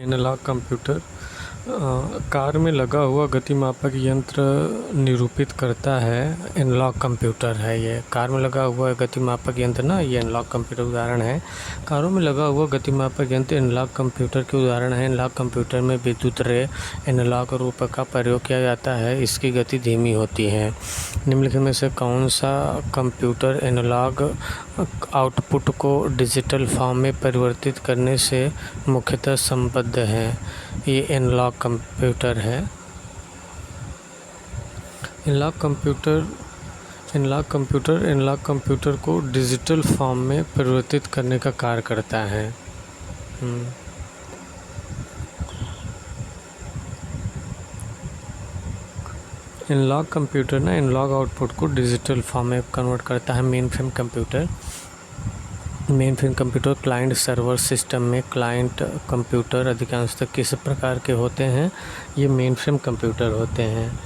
Analogue computer car में लगा हुआ गतिमापक यंत्र निरूपित करता है। एनालॉग कंप्यूटर है ये। कार में लगा हुआ गतिमापक यंत्र ना, ये एनालॉग कंप्यूटर उदाहरण है। कारों में लगा हुआ गतिमापक यंत्र एनालॉग कंप्यूटर के उदाहरण है। एनालॉग कंप्यूटर में विद्युत रे एनालॉग रूपक का प्रयोग किया जाता है। इसकी गति धीमी होती है। निम्नलिखित में से कौन सा कंप्यूटर एनालॉग आउटपुट को डिजिटल फॉर्म में परिवर्तित करने से मुख्यतः संबद्ध है? ये एनालॉग कंप्यूटर है। एनालॉग कंप्यूटर को डिजिटल फॉर्म में परिवर्तित करने का कार्य करता है। एनालॉग कंप्यूटर ना एनालॉग आउटपुट को डिजिटल फॉर्म में कन्वर्ट करता है। Mainframe computer client server system में क्लाइंट कंप्यूटर अधिकांशतः किस प्रकार के होते हैं? ये मेनफ्रेम कंप्यूटर होते हैं।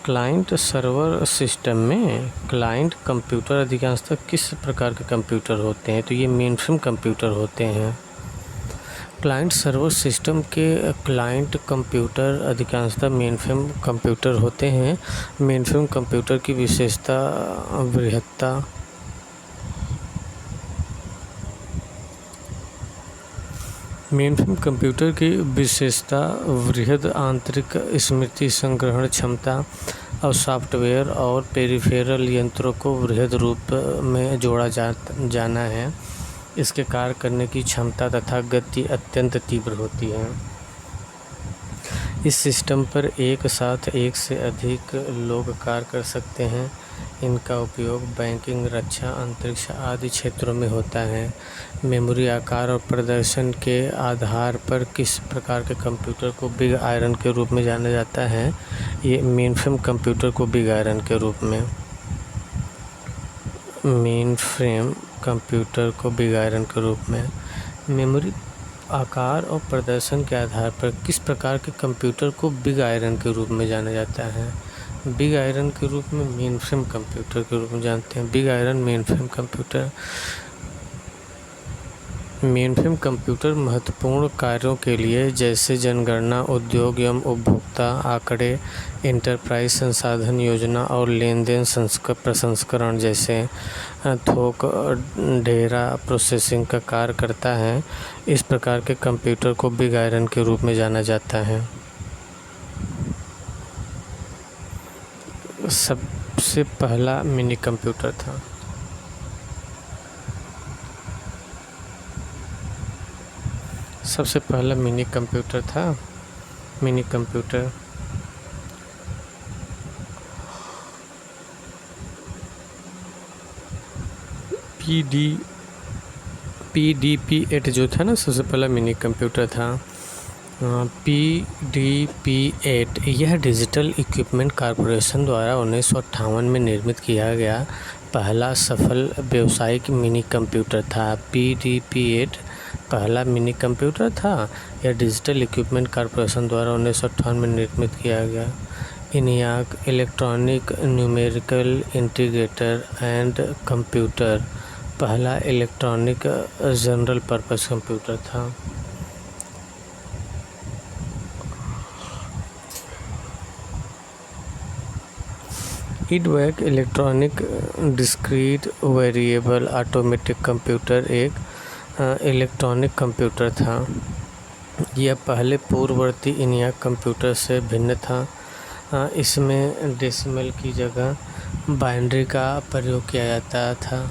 क्लाइंट सर्वर सिस्टम में क्लाइंट कंप्यूटर अधिकांशतः किस प्रकार के कंप्यूटर होते हैं? तो ये मेनफ्रेम कंप्यूटर होते हैं। क्लाइंट सर्वर सिस्टम के क्लाइंट कंप्यूटर अधिकांशतः मेनफ्रेम कंप्यूटर होते हैं। मेनफ्रेम कंप्यूटर की विशेषता वृहत्ता मेनफ्रेम कंप्यूटर की विशेषता वृहद आंतरिक स्मृति संग्रहण क्षमता और सॉफ्टवेयर और पेरिफेरल यंत्रों को वृहद रूप में जोड़ा जाना है। इसके कार्य करने की क्षमता तथा गति अत्यंत तीव्र होती है। इस सिस्टम पर एक साथ एक से अधिक लोग कार्य कर सकते हैं। इनका उपयोग बैंकिंग, रक्षा, अंतरिक्ष आदि क्षेत्रों में होता है। मेमोरी आकार और प्रदर्शन के आधार पर किस प्रकार के कंप्यूटर को बिग आयरन के रूप में जाना जाता है? ये मेनफ्रेम कंप्यूटर को बिग आयरन के रूप में मेमोरी आकार और प्रदर्शन के आधार पर किस प्रकार के कंप्यूटर को बिग आयरन के रूप में जाना जाता है? बिग आयरन के रूप में मेनफ्रेम कंप्यूटर के रूप में जानते हैं। बिग आयरन मेनफ्रेम कंप्यूटर महत्वपूर्ण कार्यों के लिए जैसे जनगणना, उद्योग एवं उपभोक्ता आंकड़े, एंटरप्राइज संसाधन योजना और लेन देन प्रसंस्करण जैसे थोक डेटा प्रोसेसिंग का कार्य करता है। इस प्रकार के कंप्यूटर को बिग आयरन के रूप में जाना जाता है। सबसे पहला मिनी कंप्यूटर था। मिनी कंप्यूटर PDP-8 जो था ना, सबसे पहला मिनी कंप्यूटर था। PDP-8 यह डिजिटल इक्विपमेंट कॉरपोरेशन द्वारा 1958 में निर्मित किया गया पहला सफल व्यावसायिक मिनी कंप्यूटर था। PDP-8 पहला मिनी कंप्यूटर था। यह डिजिटल इक्विपमेंट कॉरपोरेशन द्वारा 1958 में निर्मित किया गया ENIAC electronic numerical integrator and computer पहला इलेक्ट्रॉनिक जनरल पर्पस कंप्यूटर था। EDVAC electronic discrete variable automatic computer एक इलेक्ट्रॉनिक कंप्यूटर था। यह पहले पूर्ववर्ती ENIAC कंप्यूटर से भिन्न था। इसमें डेसिमल की जगह बाइनरी का प्रयोग किया जाता था।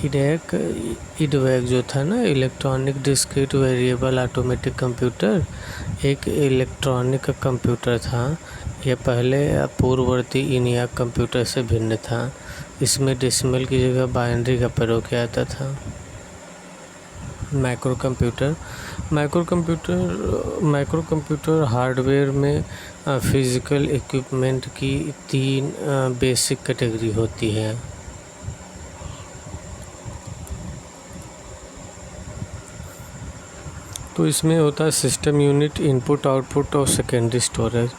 EDVAC जो था ना, electronic discrete variable automatic computer एक इलेक्ट्रॉनिक कंप्यूटर था। यह पहले पूर्ववर्ती ENIAC कंप्यूटर से भिन्न था। इसमें डेसिमल की जगह बाइनरी का प्रयोग किया जाता था। माइक्रो कंप्यूटर हार्डवेयर में फिजिकल इक्विपमेंट की 3 बेसिक कैटेगरी होती है। तो इसमें होता है सिस्टम यूनिट, इनपुट आउटपुट और secondary storage.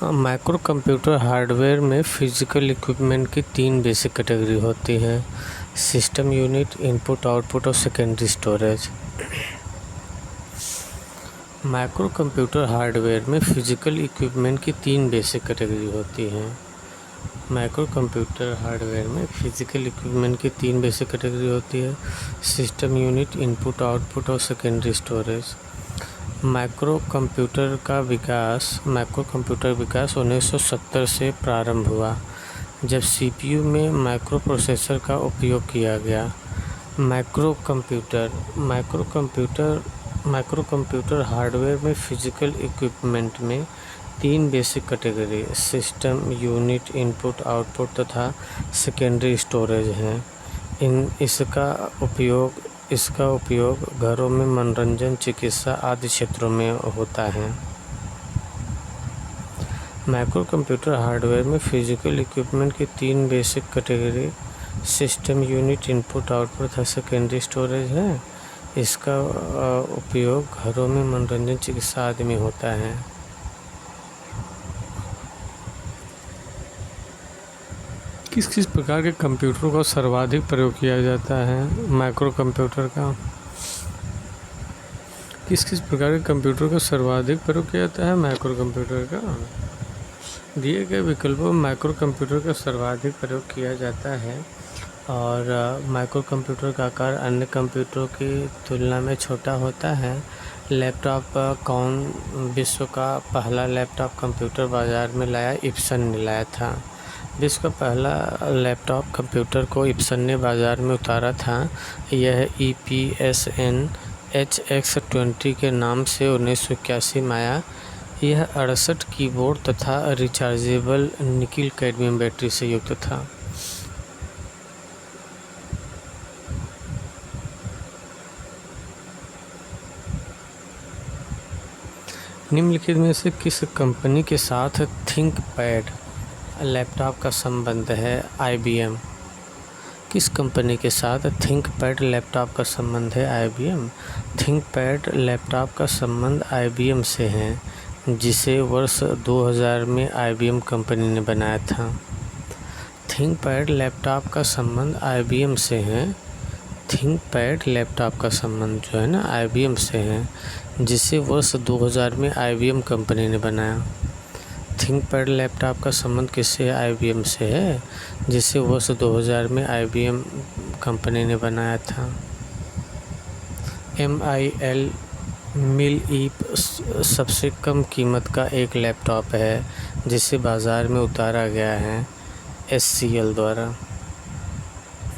Micro computer hardware में फिजिकल इक्विपमेंट की 3 बेसिक कैटेगरी होती हैं: सिस्टम यूनिट, इनपुट आउटपुट और secondary storage. Micro computer hardware में फिजिकल इक्विपमेंट की 3 बेसिक कैटेगरी होती हैं। माइक्रो कंप्यूटर हार्डवेयर में फिजिकल इक्विपमेंट की 3 बेसिक कैटेगरी होती है। सिस्टम यूनिट, इनपुट आउटपुट और सेकेंडरी स्टोरेज। माइक्रो कंप्यूटर विकास 1970 से प्रारंभ हुआ, जब सीपीयू में माइक्रो प्रोसेसर का उपयोग किया गया। माइक्रो कंप्यूटर हार्डवेयर में फिजिकल इक्विपमेंट में 3 basic category system unit, input output तथा सेकेंडरी स्टोरेज हैं। इसका उपयोग घरों में मनोरंजन, चिकित्सा आदि क्षेत्रों में होता है। माइक्रो कंप्यूटर हार्डवेयर में फिजिकल इक्विपमेंट की 3 basic category system unit, input output तथा सेकेंडरी स्टोरेज है। इसका उपयोग घरों में मनोरंजन, चिकित्सा आदि में होता है। किस किस प्रकार के कंप्यूटरों का सर्वाधिक प्रयोग किया जाता है? माइक्रो कंप्यूटर का किस किस प्रकार के कंप्यूटर का सर्वाधिक प्रयोग किया जाता है? माइक्रो कंप्यूटर का दिए गए विकल्पों में माइक्रो कंप्यूटर का सर्वाधिक प्रयोग किया जाता है और माइक्रो कंप्यूटर का आकार अन्य कंप्यूटरों की तुलना में छोटा होता है। लैपटॉप कौन विश्व का पहला लैपटॉप कंप्यूटर बाजार में लाया? इप्सन ने लाया था। विश्व का पहला लैपटॉप कंप्यूटर को इप्सन ने बाजार में उतारा था। यह EPSN HX20 के नाम से 1981 में आया। यह 68 कीबोर्ड तथा रिचार्जेबल निकिल कैडमियम बैटरी से युक्त था। निम्नलिखित में से किस कंपनी के साथ थिंकपैड लैपटॉप का संबंध है? IBM। किस कंपनी के साथ थिंकपैड लैपटॉप का संबंध है? IBM। थिंकपैड लैपटॉप का संबंध IBM से है, जिसे वर्ष 2000 में IBM कंपनी ने बनाया था। थिंकपैड लैपटॉप का संबंध IBM से है। थिंकपैड लैपटॉप का संबंध जो है ना IBM से है, जिसे वर्ष 2000 में IBM कंपनी ने बनाया। थिंकपैड लैपटॉप का संबंध किससे है? IBM से है, जिसे वर्ष 2000 में IBM कंपनी ने बनाया था। MIL सबसे कम कीमत का एक लैपटॉप है, जिसे बाज़ार में उतारा गया है SCL द्वारा।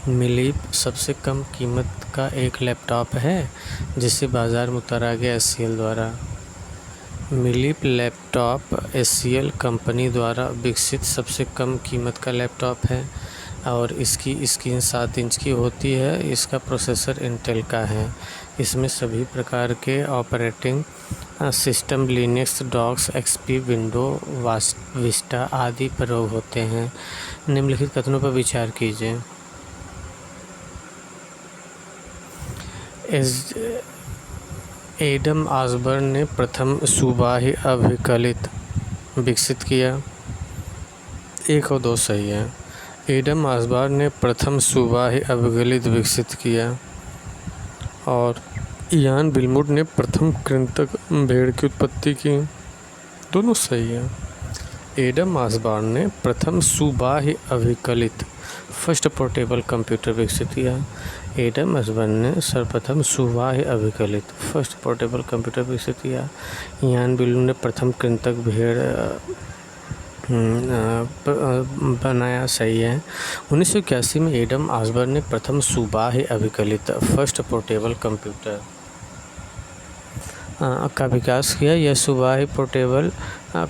मिलीप सबसे कम कीमत का एक लैपटॉप है, जिसे बाज़ार में उतारा गया SCL द्वारा। मिलीप लैपटॉप SCL कंपनी द्वारा विकसित सबसे कम कीमत का लैपटॉप है और इसकी स्क्रीन 7 इंच की होती है। इसका प्रोसेसर इंटेल का है। इसमें सभी प्रकार के operating system Linux, DOS, XP, window, Vista आदि प्रयोग होते हैं। निम्नलिखित कथनों पर विचार कीजिए। एडम ऑसबर्न ने प्रथम सुबाही अभिकलित विकसित किया। 1 और 2 सही है। एडम ऑसबर्न ने प्रथम सुबाही अभिकलित विकसित किया और इयान बिलमुट ने प्रथम कृंतक भेड़ की उत्पत्ति की। दोनों सही है। एडम ऑसबर्न ने प्रथम सुबाही अभिकलित फर्स्ट पोर्टेबल कंप्यूटर विकसित किया। एडम ऑसबर्न ने सर्वप्रथम सुबाही अभिकलित फर्स्ट पोर्टेबल कंप्यूटर विकसित किया। इयान बिलमुट ने प्रथम कृंतक भेड़ बनाया। सही है। 1981 में एडम ऑसबर्न ने प्रथम सुबाही अभिकलित फर्स्ट पोर्टेबल कंप्यूटर का विकास किया। यह सुबाही पोर्टेबल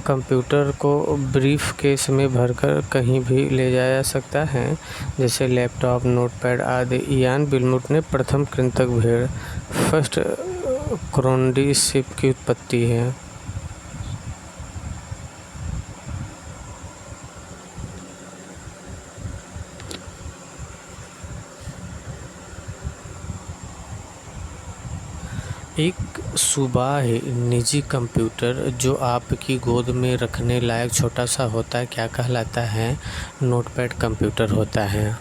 कंप्यूटर को ब्रीफ केस में भरकर कहीं भी ले जाया जा सकता है, जैसे लैपटॉप, नोटपैड आदि। इयान बिलमुट ने प्रथम कृंतक भेड़ फर्स्ट क्रोनडी शिप की उत्पत्ति है। एक सुबाही निजी कंप्यूटर जो आपकी गोद में रखने लायक छोटा सा होता है क्या कहलाता है? नोटपैड कंप्यूटर होता है।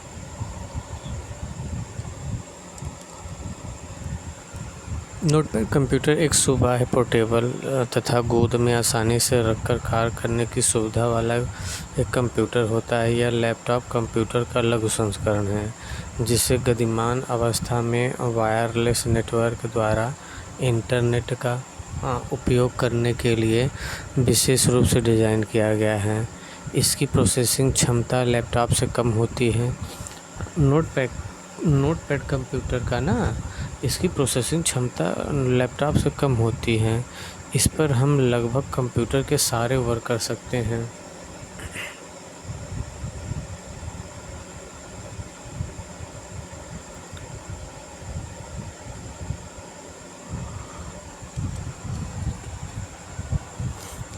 नोटपैड कंप्यूटर एक सुबाह पोर्टेबल तथा गोद में आसानी से रखकर कार्य करने की सुविधा वाला एक कंप्यूटर होता है। यह लैपटॉप कंप्यूटर का लघु संस्करण है जिसे गतिमान अवस्था में वायरलेस नेटवर्क द्वारा इंटरनेट का उपयोग करने के लिए विशेष रूप से डिज़ाइन किया गया है। इसकी प्रोसेसिंग क्षमता लैपटॉप से कम होती है। नोटपैड कंप्यूटर का इसकी प्रोसेसिंग क्षमता लैपटॉप से कम होती है। इस पर हम लगभग कंप्यूटर के सारे वर्क कर सकते हैं।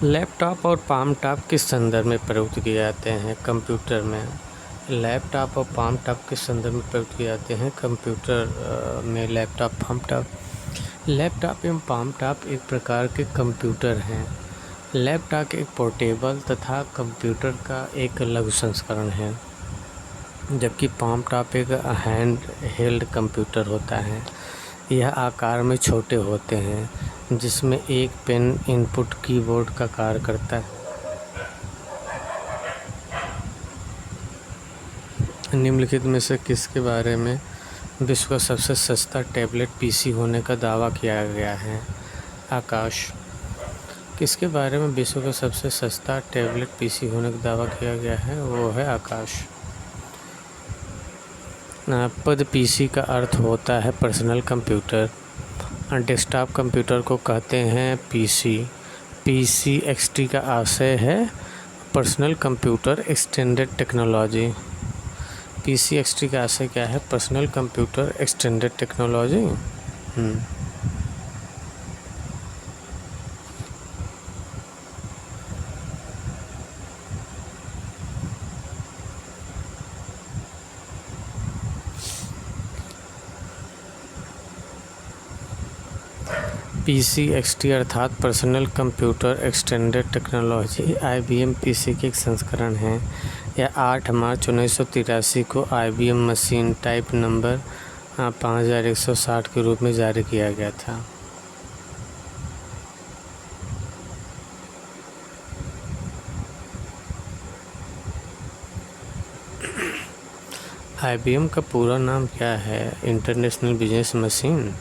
लैपटॉप और पाम टॉप किस संदर्भ में प्रयुक्त किए जाते हैं कंप्यूटर में? लैपटॉप और पाम टॉप के संदर्भ में प्रयुक्त किए जाते हैं कंप्यूटर में। लैपटॉप एवं पाम टॉप एक प्रकार के कंप्यूटर हैं। लैपटॉप एक पोर्टेबल तथा कंप्यूटर का एक लघु संस्करण है, जबकि पाम टॉप एक हैंड हेल्ड कंप्यूटर होता है। यह आकार में छोटे होते हैं, जिसमें एक पेन इनपुट कीबोर्ड का कार्य करता है। निम्नलिखित में से किसके बारे में विश्व का सबसे सस्ता टैबलेट पीसी होने का दावा किया गया है? आकाश। किसके बारे में विश्व का सबसे सस्ता टैबलेट पीसी होने का दावा किया गया है? वो है आकाश। पद पीसी का अर्थ होता है पर्सनल कंप्यूटर। डेस्कटॉप कंप्यूटर को कहते हैं पीसी। पीसी एक्सटी का आशय है personal computer extended technology. PC XT का आशय क्या है? Personal computer extended technology. PC XT अर्थात personal computer extended technology IBM PC के एक संस्करण है। यह 8 मार्च 1983 को IBM मशीन टाइप नंबर 5160 के रूप में जारी किया गया था। IBM का पूरा नाम क्या है? International business machine.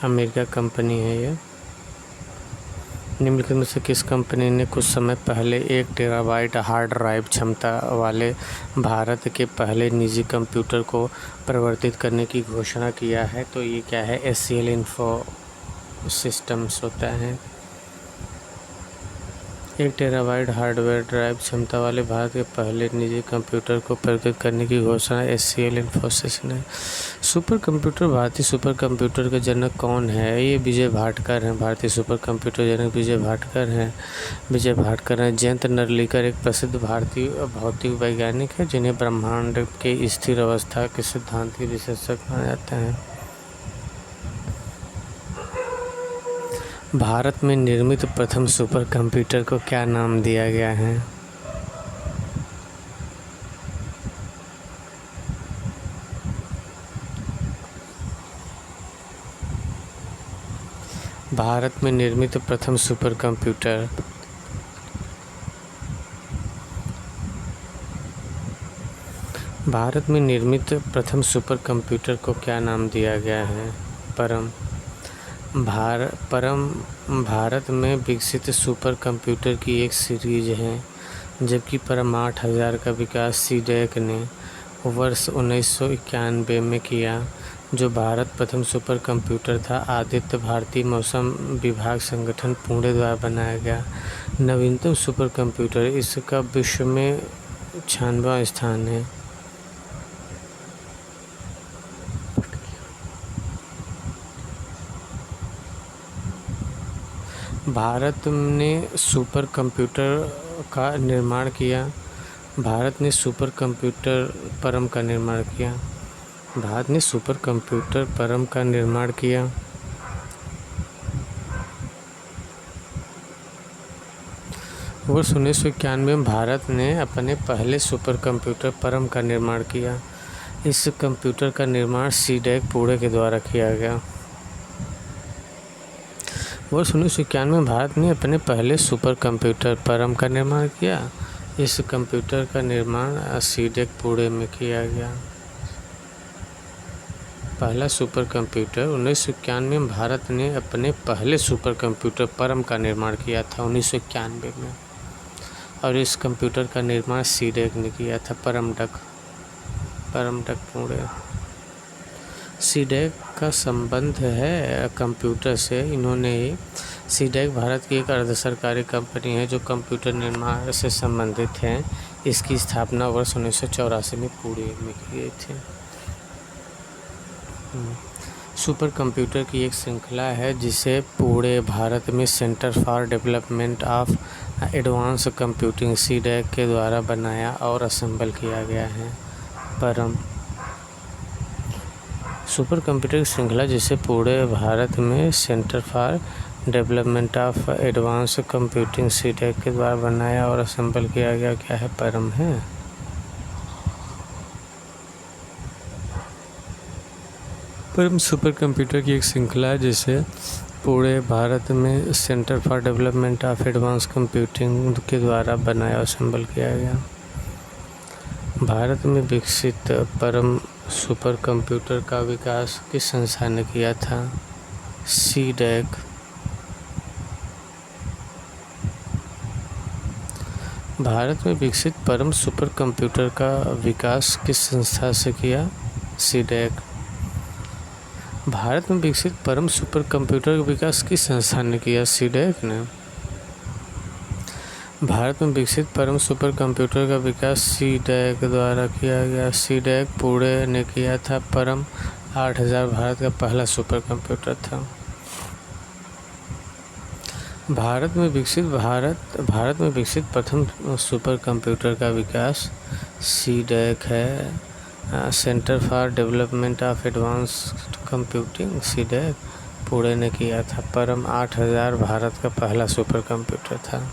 America company है यह। निम्नलिखित में से किस कंपनी ने कुछ समय पहले 1 टेराबाइट हार्ड ड्राइव क्षमता वाले भारत के पहले निजी कंप्यूटर को परिवर्तित करने की घोषणा किया है? तो ये क्या है? SCL इन्फो सिस्टम्स होता है। 1 टेराबाइट हार्डवेयर ड्राइव क्षमता वाले भारत के पहले निजी कंप्यूटर को परिवर्तित करने की घोषणा SCL इन्फोसिस ने। सुपर कंप्यूटर भारतीय सुपर कंप्यूटर के जनक कौन है? ये विजय भाटकर हैं। भारतीय सुपर कंप्यूटर जनक विजय भाटकर हैं। जयंत नार्लिकर एक प्रसिद्ध भारतीय भौतिक वैज्ञानिक है जिन्हें ब्रह्मांड के स्थिर अवस्था के सिद्धांत के विशेषज्ञ माना जाता है। भारत में निर्मित प्रथम सुपर कंप्यूटर को क्या नाम दिया गया है? भारत में निर्मित प्रथम सुपर कंप्यूटर को क्या नाम दिया गया है? परम। भारत में विकसित सुपर कंप्यूटर की एक सीरीज है, जबकि परम 8000 का विकास सीडैक ने वर्ष 1991 में किया, जो भारत प्रथम सुपर कंप्यूटर था। आदित्य भारतीय मौसम विभाग संगठन पुणे द्वारा बनाया गया नवीनतम सुपर कंप्यूटर। इसका विश्व में 96वां स्थान है। भारत ने सुपर कंप्यूटर का निर्माण किया। भारत ने सुपर कंप्यूटर परम का निर्माण किया। वर्ष 1991 में भारत ने अपने पहले सुपर कंप्यूटर परम का निर्माण किया। इस कंप्यूटर का निर्माण सीडैक पुणे के द्वारा किया गया। वर्ष 1991 में भारत ने अपने पहले सुपर कंप्यूटर परम का निर्माण किया। इस कंप्यूटर का निर्माण सीडेक पुणे में किया गया। पहला सुपर कंप्यूटर 1991 में भारत ने अपने पहले सुपर कंप्यूटर परम का निर्माण किया था 1991 में, और इस कंप्यूटर का निर्माण सीडेक ने किया था परमडक पुणे। सीडेक का संबंध है कंप्यूटर से। इन्होंने सीडेक भारत की एक अर्ध सरकारी कंपनी है जो कंप्यूटर निर्माण से संबंधित है। इसकी स्थापना वर्ष 1984 में पुणे में की गई थी। सुपर कंप्यूटर की एक श्रृंखला है जिसे पुणे भारत में centre for development of advance computing CDAC के द्वारा बनाया और असेंबल किया गया है। परम सुपर कंप्यूटर की श्रृंखला जिसे पुणे भारत में centre for development of advance computing CDAC के द्वारा बनाया और असेंबल किया गया क्या है? परम है। परम सुपर कंप्यूटर की एक श्रृंखला है जिसे पुणे भारत में centre for development of advance computing के द्वारा बनाया और असेंबल किया गया। भारत में विकसित परम सुपर कंप्यूटर का विकास किस संस्था ने किया था? सीडेक। भारत में विकसित परम सुपर कंप्यूटर का विकास किस संस्था से किया? सीडेक। भारत में विकसित परम सुपर कंप्यूटर का विकास किस संस्था ने किया? सीडेक ने। भारत में विकसित परम सुपर कंप्यूटर का विकास सीडेक द्वारा किया गया। सीडेक पुणे ने किया था। परम 8000 भारत का पहला सुपर कंप्यूटर था। भारत में विकसित प्रथम सुपर कंप्यूटर का विकास सीडेक है। Centre for development of advanced computing CDAC Pune ने किया था। परम 8000 भारत का पहला सुपर कंप्यूटर था।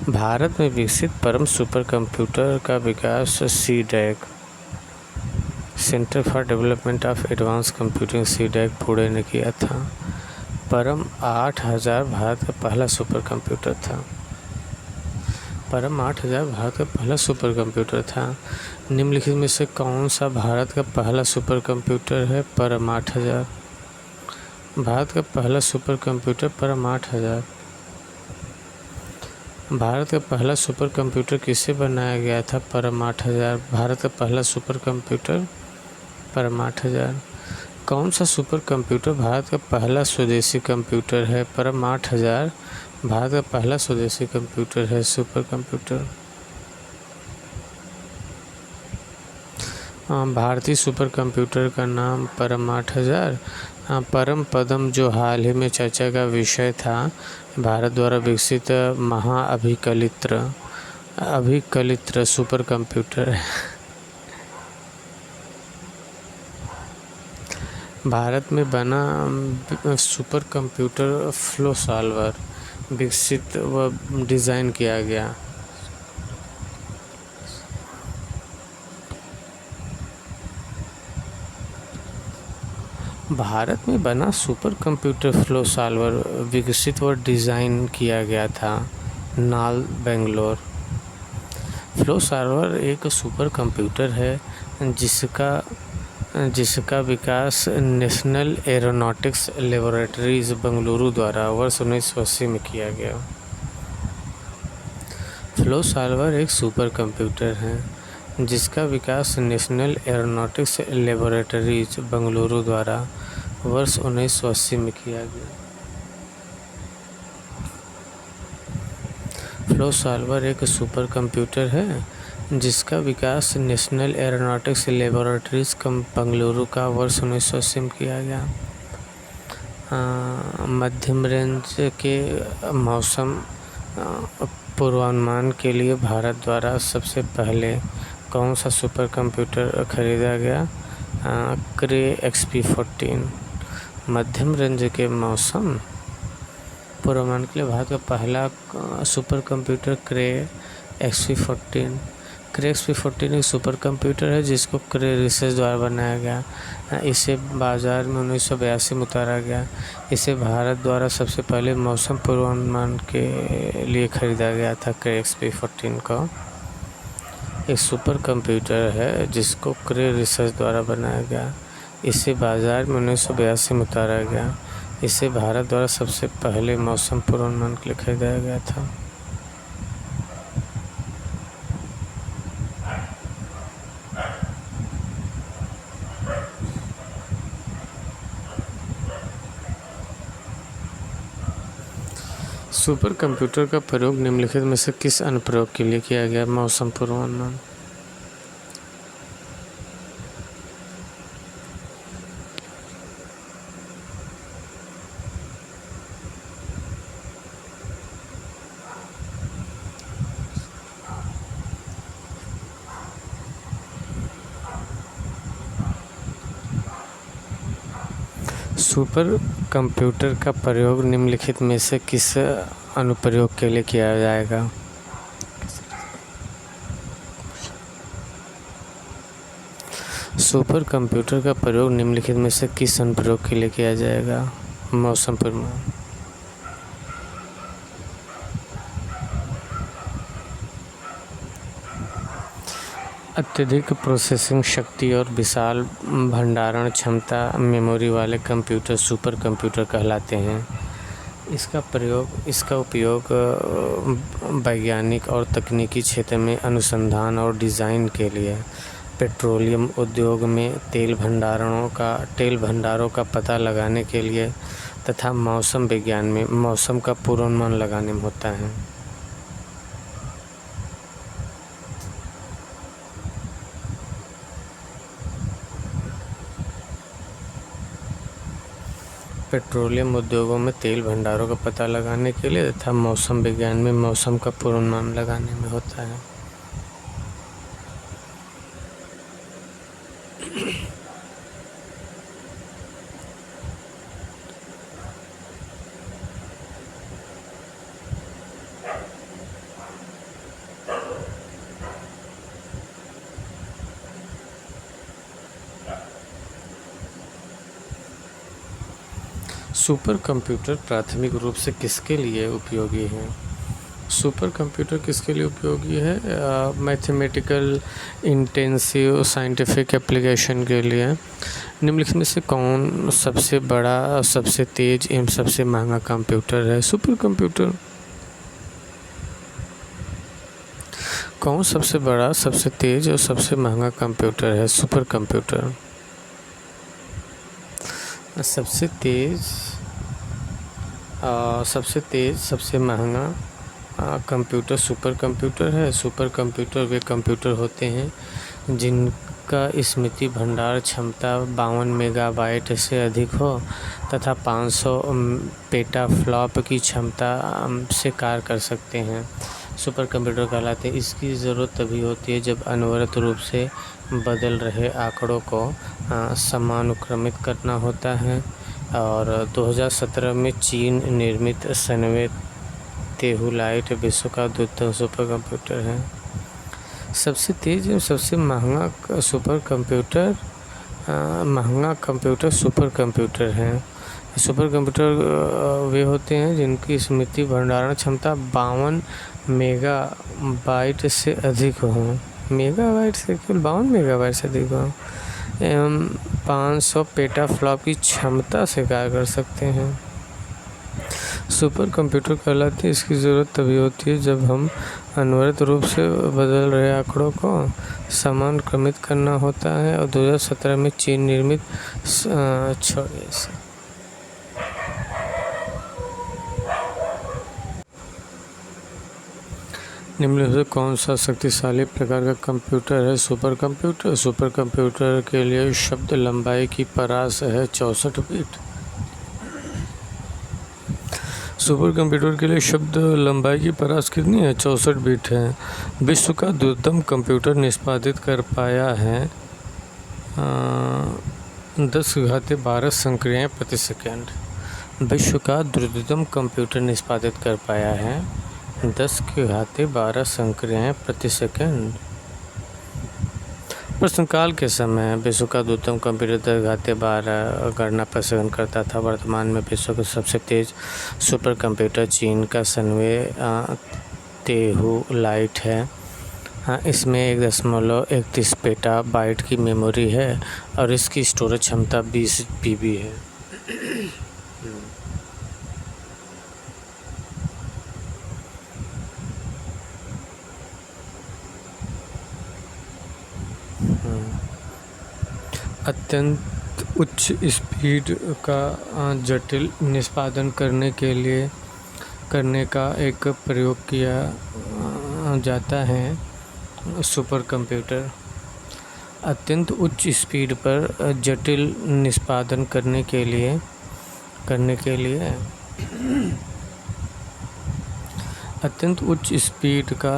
भारत में विकसित परम सुपर कंप्यूटर का विकास CDAC centre for development of advance computing CDAC Pune ने किया था। परम 8000 भारत का पहला सुपर कंप्यूटर था। परम 8000 भारत का पहला सुपर कंप्यूटर था। निम्नलिखित में से कौन सा भारत का पहला सुपर कंप्यूटर है? परम 8000। भारत का पहला सुपर कंप्यूटर परम 8000। भारत का पहला सुपर कंप्यूटर किससे बनाया गया था? परम 8000। भारत का पहला सुपर कंप्यूटर परम 8000। कौन सा सुपर कंप्यूटर भारत का पहला स्वदेशी कंप्यूटर है? परम 8000 भारत का पहला स्वदेशी कंप्यूटर है सुपर कंप्यूटर। भारतीय सुपर कंप्यूटर का नाम परम 8000। परम पदम जो हाल ही में चर्चा का विषय था, भारत द्वारा विकसित अभिकलित्र सुपर कंप्यूटर है। भारत में बना सुपर कंप्यूटर फ्लो सॉल्वर विकसित व डिज़ाइन किया गया। भारत में बना सुपर कंप्यूटर फ्लो सॉल्वर विकसित व डिज़ाइन किया गया था नाल बेंगलोर। फ्लो सॉल्वर एक सुपर कंप्यूटर है जिसका विकास नेशनल एरोनॉटिक्स लेबोरेटरीज बेंगलुरु द्वारा वर्ष 1980 में किया गया। फ्लो सॉल्वर एक सुपर कंप्यूटर है जिसका विकास नेशनल एरोनॉटिक्स लेबोरेटरीज बेंगलुरु द्वारा वर्ष 1980 में किया गया। फ्लो सॉल्वर एक सुपर कंप्यूटर है जिसका विकास नेशनल एरोनॉटिक्स लेबोरेटरीज बेंगलुरु का वर्ष 1980 में किया गया। मध्यम रेंज के मौसम पूर्वानुमान के लिए भारत द्वारा सबसे पहले कौन सा सुपर कंप्यूटर खरीदा गया? क्रे XP14। मध्यम रेंज के मौसम पूर्वानुमान के लिए भारत का पहला सुपर कंप्यूटर क्रे XP14 क्रे XP14 एक सुपर कंप्यूटर है जिसको क्रे रिसर्च द्वारा बनाया गया। इसे बाज़ार में 1982 में उतारा गया। इसे भारत द्वारा सबसे पहले मौसम पूर्वानुमान के लिए खरीदा गया था। क्रे XP14 को एक सुपर कंप्यूटर है जिसको क्रे रिसर्च द्वारा बनाया गया। इसे बाज़ार में 1982 में उतारा गया। इसे भारत द्वारा सबसे पहले मौसम पूर्वानुमान के लिए खरीदा गया था। सुपर कंप्यूटर का प्रयोग निम्नलिखित में से किस अनुप्रयोग के लिए किया गया? मौसम पूर्वानुमान। सुपर कंप्यूटर का प्रयोग निम्नलिखित में से किस अनुप्रयोग के लिए किया जाएगा? सुपर कंप्यूटर का प्रयोग निम्नलिखित में से किस अनुप्रयोग के लिए किया जाएगा? मौसम पूर्वानुमान। अत्यधिक प्रोसेसिंग शक्ति और विशाल भंडारण क्षमता मेमोरी वाले कंप्यूटर सुपर कंप्यूटर कहलाते हैं। इसका उपयोग वैज्ञानिक और तकनीकी क्षेत्र में अनुसंधान और डिज़ाइन के लिए, पेट्रोलियम उद्योग में तेल भंडारों का पता लगाने के लिए तथा मौसम विज्ञान में मौसम का पूर्वानुमान लगाने में होता है। पेट्रोलियम उद्योगों में तेल भंडारों का पता लगाने के लिए तथा मौसम विज्ञान में मौसम का पूर्वानुमान लगाने में होता है। सुपर कंप्यूटर प्राथमिक रूप से किसके लिए उपयोगी है? सुपर कंप्यूटर किसके लिए उपयोगी है? मैथमेटिकल इंटेंसिव साइंटिफिक एप्लीकेशन के लिए। निम्नलिखित में से कौन सबसे बड़ा, सबसे तेज एवं सबसे महंगा कंप्यूटर है? Super computer. कौन सबसे बड़ा, सबसे तेज और सबसे महंगा कंप्यूटर है? Super computer. सबसे तेज, सबसे महंगा कंप्यूटर सुपर कंप्यूटर है। सुपर कंप्यूटर वे कंप्यूटर होते हैं जिनका स्मृति भंडार क्षमता 52 मेगाबाइट से अधिक हो तथा 500 पेटाफ्लॉप की क्षमता से कार्य कर सकते हैं। सुपर कंप्यूटर कहलाते हैं। इसकी ज़रूरत तभी होती है जब अनवरत रूप से बदल रहे आंकड़ों को समानुक्रमित करना होता है। और 2017 में चीन निर्मित सनवे तेहुलाइट विश्व का द्वितीय सुपर कंप्यूटर है। सबसे तेज एवं सबसे महंगा सुपर कंप्यूटर, सुपर कंप्यूटर है। सुपर कंप्यूटर वे होते हैं जिनकी स्मृति भंडारण क्षमता 52 मेगाबाइट से अधिक हो। मेगाबाइट से केवल 52 मेगाबाइट से अधिक हो एवं 500 पेटाफ्लॉप की क्षमता से कार्य कर सकते हैं। सुपर कंप्यूटर कहलाते हैं। इसकी ज़रूरत तभी होती है जब हम अनवरत रूप से बदल रहे आंकड़ों को समानुक्रमित करना होता है। और 2017 में चीन निर्मित निम्नलिखित में कौन सा शक्तिशाली प्रकार का कंप्यूटर है? Super computer. सुपर कंप्यूटर के लिए शब्द लंबाई की परास है 64 बिट। सुपर कंप्यूटर के लिए शब्द लंबाई की परास कितनी है? 64 बिट है। विश्व का द्रुततम कंप्यूटर निष्पादित कर पाया है 10⁻12 संक्रियाएं प्रति सेकेंड। विश्व का द्रुततम कंप्यूटर निष्पादित कर पाया है 10⁻12 संक्रियाएं प्रति सेकेंड। प्रश्नकाल के समय विश्व का द्रुततम कंप्यूटर घाते 12 गणना प्रदर्शन करता था। वर्तमान में विश्व का सबसे तेज़ सुपर कंप्यूटर चीन का सनवे तेहु लाइट है। इसमें 1.31 पेटाबाइट की मेमोरी है और इसकी स्टोरेज क्षमता 20 GB है। अत्यंत उच्च स्पीड का जटिल निष्पादन करने का एक प्रयोग किया जाता है सुपर कंप्यूटर। अत्यंत उच्च स्पीड पर जटिल निष्पादन करने के लिए अत्यंत उच्च स्पीड का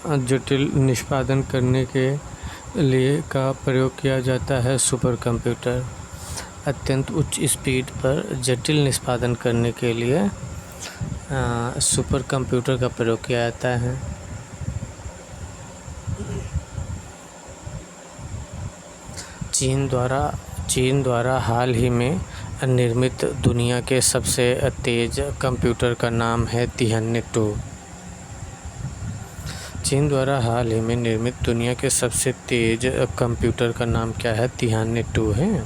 जटिल निष्पादन करने के लिए का प्रयोग किया जाता है सुपर कंप्यूटर। अत्यंत उच्च स्पीड पर जटिल निष्पादन करने के लिए सुपर कंप्यूटर का प्रयोग किया जाता है। चीन द्वारा हाल ही में निर्मित दुनिया के सबसे तेज़ कंप्यूटर का नाम है तिहाने-2। चीन द्वारा हाल ही में निर्मित दुनिया के सबसे तेज़ कंप्यूटर का नाम क्या है? तिहाने-2 है।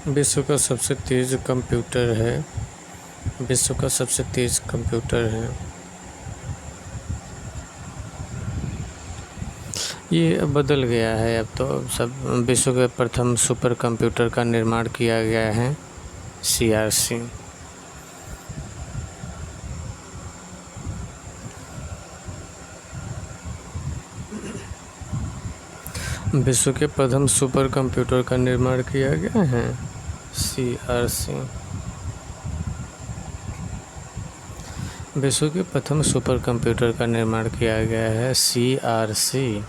विश्व का सबसे तेज़ कंप्यूटर है। ये बदल गया है, अब तो सब विश्व के प्रथम सुपर कंप्यूटर का निर्माण किया गया है CRC। विश्व के प्रथम सुपर कंप्यूटर का निर्माण किया गया है CRC। विश्व के प्रथम सुपर कंप्यूटर का निर्माण किया गया है CRC।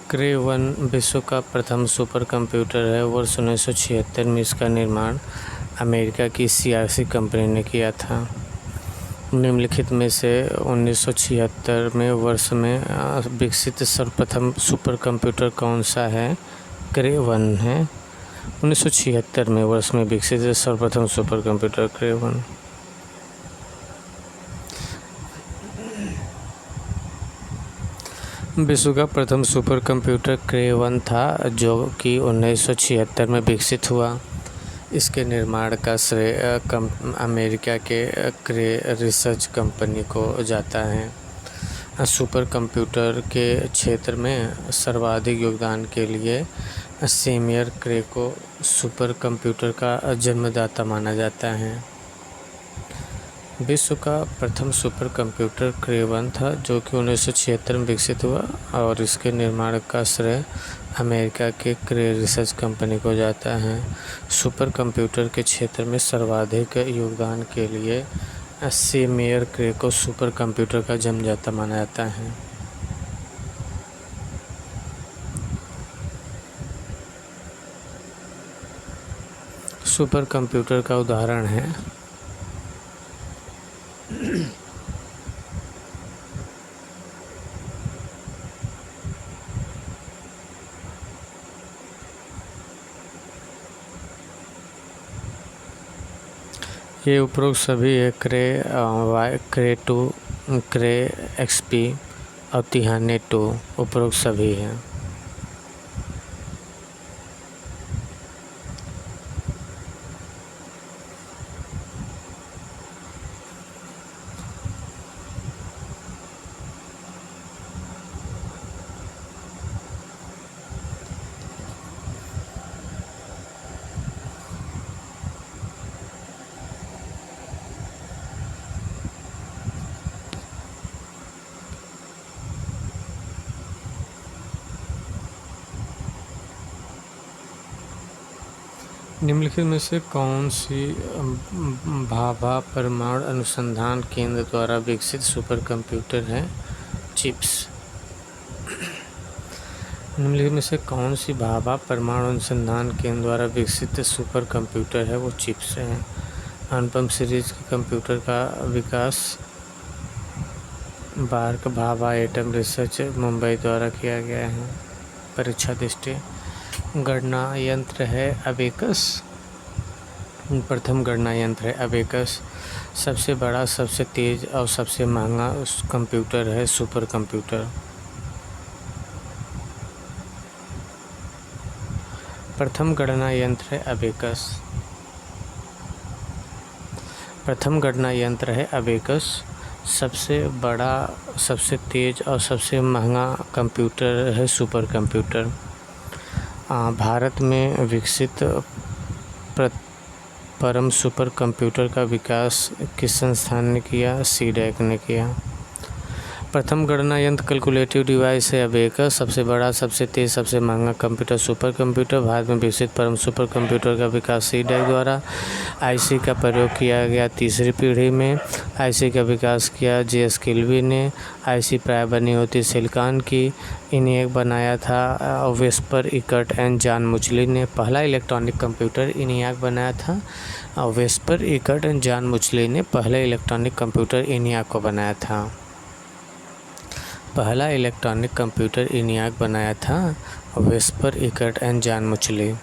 क्रे-1 विश्व का प्रथम सुपर कंप्यूटर है। वर्ष 1976 में इसका निर्माण अमेरिका की CRC कंपनी ने किया था। निम्नलिखित में से 1976 में वर्ष में विकसित सर्वप्रथम सुपर कंप्यूटर कौन सा है? क्रे-1 है। 1976 में वर्ष में विकसित सर्वप्रथम सुपर कंप्यूटर क्रे-1। विश्व का प्रथम सुपर कंप्यूटर क्रे-1 था, जो कि 1976 में विकसित हुआ। इसके निर्माण का श्रेय अमेरिका के क्रे रिसर्च कंपनी को जाता है। सुपर कंप्यूटर के क्षेत्र में सर्वाधिक योगदान के लिए सैम्युअल क्रे को सुपर कंप्यूटर का जन्मदाता माना जाता है। विश्व का प्रथम सुपर कंप्यूटर क्रे-1 था, जो कि 1976 में विकसित हुआ और इसके निर्माण का श्रेय अमेरिका के क्रे रिसर्च कंपनी को जाता है। सुपर कंप्यूटर के क्षेत्र में सर्वाधिक योगदान के लिए सैम्युअल क्रे को सुपर कंप्यूटर का जन्मदाता माना जाता है। सुपर कंप्यूटर का उदाहरण है ये उपरोक्त सभी क्रे-2, क्रे-XP और तिहाने-2 उपरोक्त सभी हैं। निम्नलिखित में से कौन सी भाभा परमाणु अनुसंधान केंद्र द्वारा विकसित सुपर कंप्यूटर है? चिप्स। निम्नलिखित में से कौन सी भाभा परमाणु अनुसंधान केंद्र द्वारा विकसित सुपर कंप्यूटर है? वो चिप्स हैं। अनुपम सीरीज के कंप्यूटर का विकास BARC Bhabha atom research Mumbai द्वारा किया गया है। परीक्षा दृष्टि गणना यंत्र है अबेकस। प्रथम गणना यंत्र है अबेकस। सबसे बड़ा, सबसे तेज और सबसे महंगा कंप्यूटर है सुपर कंप्यूटर। प्रथम गणना यंत्र है अबेकस। प्रथम गणना यंत्र है अबेकस। सबसे बड़ा, सबसे तेज और सबसे महंगा कंप्यूटर है सुपर कंप्यूटर। भारत में विकसित परम सुपर कंप्यूटर का विकास किस संस्थान ने किया? सीडैक ने किया। प्रथम गणना यंत्र कैलकुलेटिव डिवाइस है अबेकस। सबसे बड़ा, सबसे तेज, सबसे महंगा कंप्यूटर सुपर कंप्यूटर। भारत में विकसित परम सुपर कंप्यूटर का विकास सीडैक द्वारा। आईसी का प्रयोग किया गया तीसरी पीढ़ी में। आईसी का विकास किया जे.एस. किल्वी ने। आईसी प्राय बनी होती सिलिकॉन की। इन्हें बनाया था वेस्पर इकर्ट एंड जॉन मुचली ने। पहला इलेक्ट्रॉनिक कंप्यूटर इनियाक बनाया था। वेस्पर इकर्ट एंड जॉन मुचली ने पहला इलेक्ट्रॉनिक कंप्यूटर इनियाक को बनाया था। पहला इलेक्ट्रॉनिक कंप्यूटर इनियाक बनाया था Presper Eckert and John Mauchly.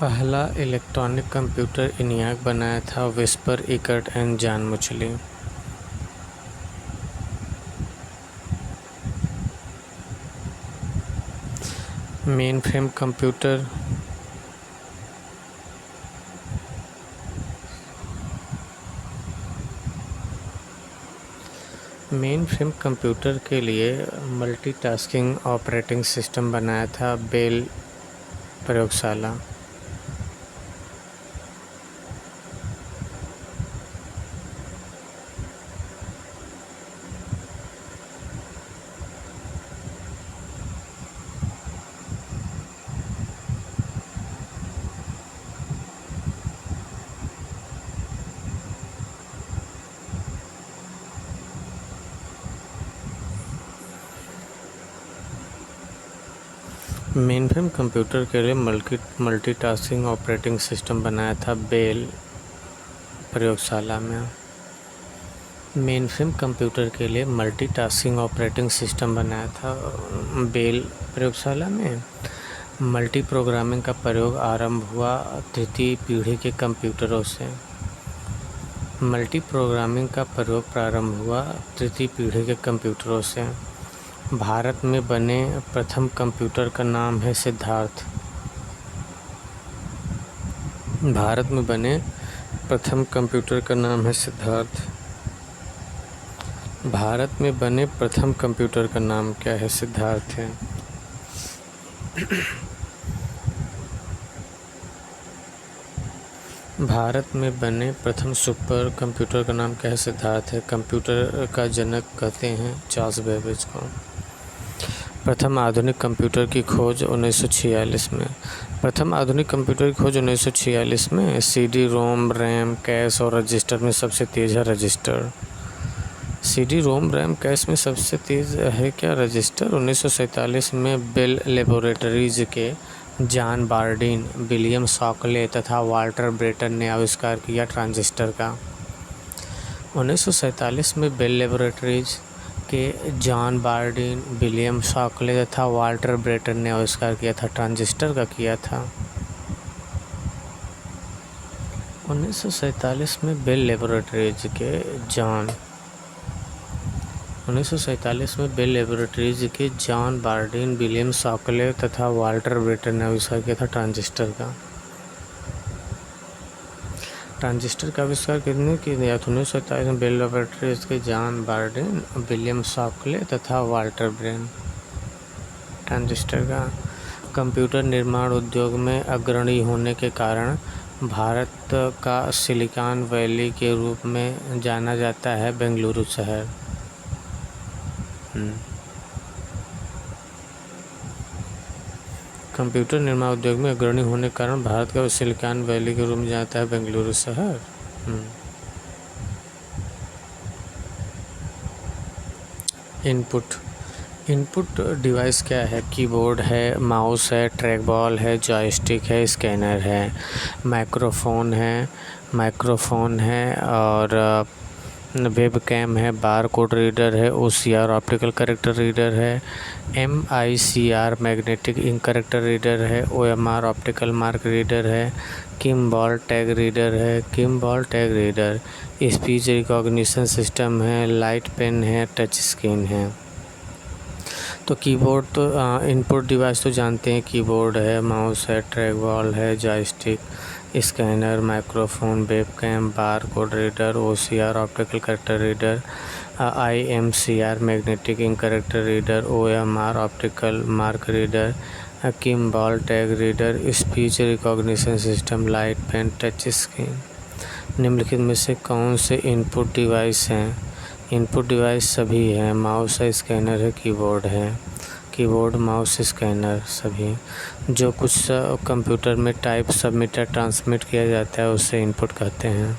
पहला इलेक्ट्रॉनिक कंप्यूटर इनियाक बनाया था Presper Eckert and John Mauchly. Main frame computer computer के लिए मल्टीटास्किंग ऑपरेटिंग सिस्टम बनाया था बेल प्रयोगशाला। मेनफ्रेम कंप्यूटर के लिए मल्टीटास्किंग ऑपरेटिंग सिस्टम बनाया था बेल प्रयोगशाला में। मेनफ्रेम कंप्यूटर के लिए मल्टीटास्किंग ऑपरेटिंग सिस्टम बनाया था बेल प्रयोगशाला में। मल्टी प्रोग्रामिंग का प्रयोग आरंभ हुआ तृतीय पीढ़ी के कंप्यूटरों से। मल्टी प्रोग्रामिंग का प्रयोग प्रारंभ हुआ तृतीय पीढ़ी के कंप्यूटरों से। भारत में बने प्रथम कंप्यूटर का नाम है सिद्धार्थ। भारत में बने प्रथम कंप्यूटर का नाम है सिद्धार्थ। भारत में बने प्रथम कंप्यूटर का नाम क्या है? सिद्धार्थ है। भारत में बने प्रथम सुपर कंप्यूटर का नाम क्या है? सिद्धार्थ है। कंप्यूटर का जनक कहते हैं चार्ल्स बेबेज को। प्रथम आधुनिक कंप्यूटर की खोज 1946 में। प्रथम आधुनिक कंप्यूटर की खोज 1946 में। सीडी रोम रैम कैश और रजिस्टर में सबसे तेज़ है register. CD ROM RAM cash में सबसे तेज़ है क्या? रजिस्टर। 1947 में बेल लेबोरेटरीज के जॉन बार्डिन, विलियम शॉकले तथा वाल्टर ब्रेटन ने आविष्कार किया ट्रांजिस्टर का। 1947 में बेल लेबोरेटरीज के जॉन बार्डिन, विलियम शॉकले तथा वाल्टर ब्रेटन ने आविष्कार किया था ट्रांजिस्टर का किया था। 1947 में बेल लेबोरेटरीज के जॉन बार्डिन, विलियम शॉकले तथा वाल्टर ब्रेटन ने आविष्कार किया था ट्रांजिस्टर का। ट्रांजिस्टर का आविष्कार किसने किया? 1947 में बेल लेबोरेटरीज के जॉन बार्डिन, विलियम शॉकले तथा वाल्टर ब्रेन। ट्रांजिस्टर का कंप्यूटर निर्माण उद्योग में अग्रणी होने के कारण भारत का सिलिकॉन वैली के रूप में जाना जाता है बेंगलुरु शहर। कंप्यूटर निर्माण उद्योग में अग्रणी होने के कारण भारत का सिलिकॉन वैली के रूप में जाता है बेंगलुरु शहर। इनपुट डिवाइस क्या है? कीबोर्ड है, माउस है, ट्रैक बॉल है, जॉयस्टिक है, स्कैनर है, माइक्रोफोन है और वेब कैम है, बार कोड रीडर है, OCR ऑप्टिकल कैरेक्टर रीडर है, MICR magnetic ink character reader है, OMR ऑप्टिकल मार्क रीडर है, Kimball tag reader, speech recognition system है, लाइट पेन है, टच स्क्रीन है। तो कीबोर्ड तो इनपुट डिवाइस तो जानते हैं, कीबोर्ड है, माउस है, ट्रैक बॉल है, joystick, scanner, microphone, webcam, bar code reader, OCR optical character reader, IMCR magnetic ink character reader, OMR optical mark reader, Kimball tag reader, speech recognition system, light pen, touch screen. निम्नलिखित में से कौन से input device हैं? Input device सभी हैं, mouse है, scanner है, कीबोर्ड, माउस, स्कैनर सभी। जो कुछ कंप्यूटर में टाइप, सबमिट या ट्रांसमिट किया जाता है उसे इनपुट कहते हैं।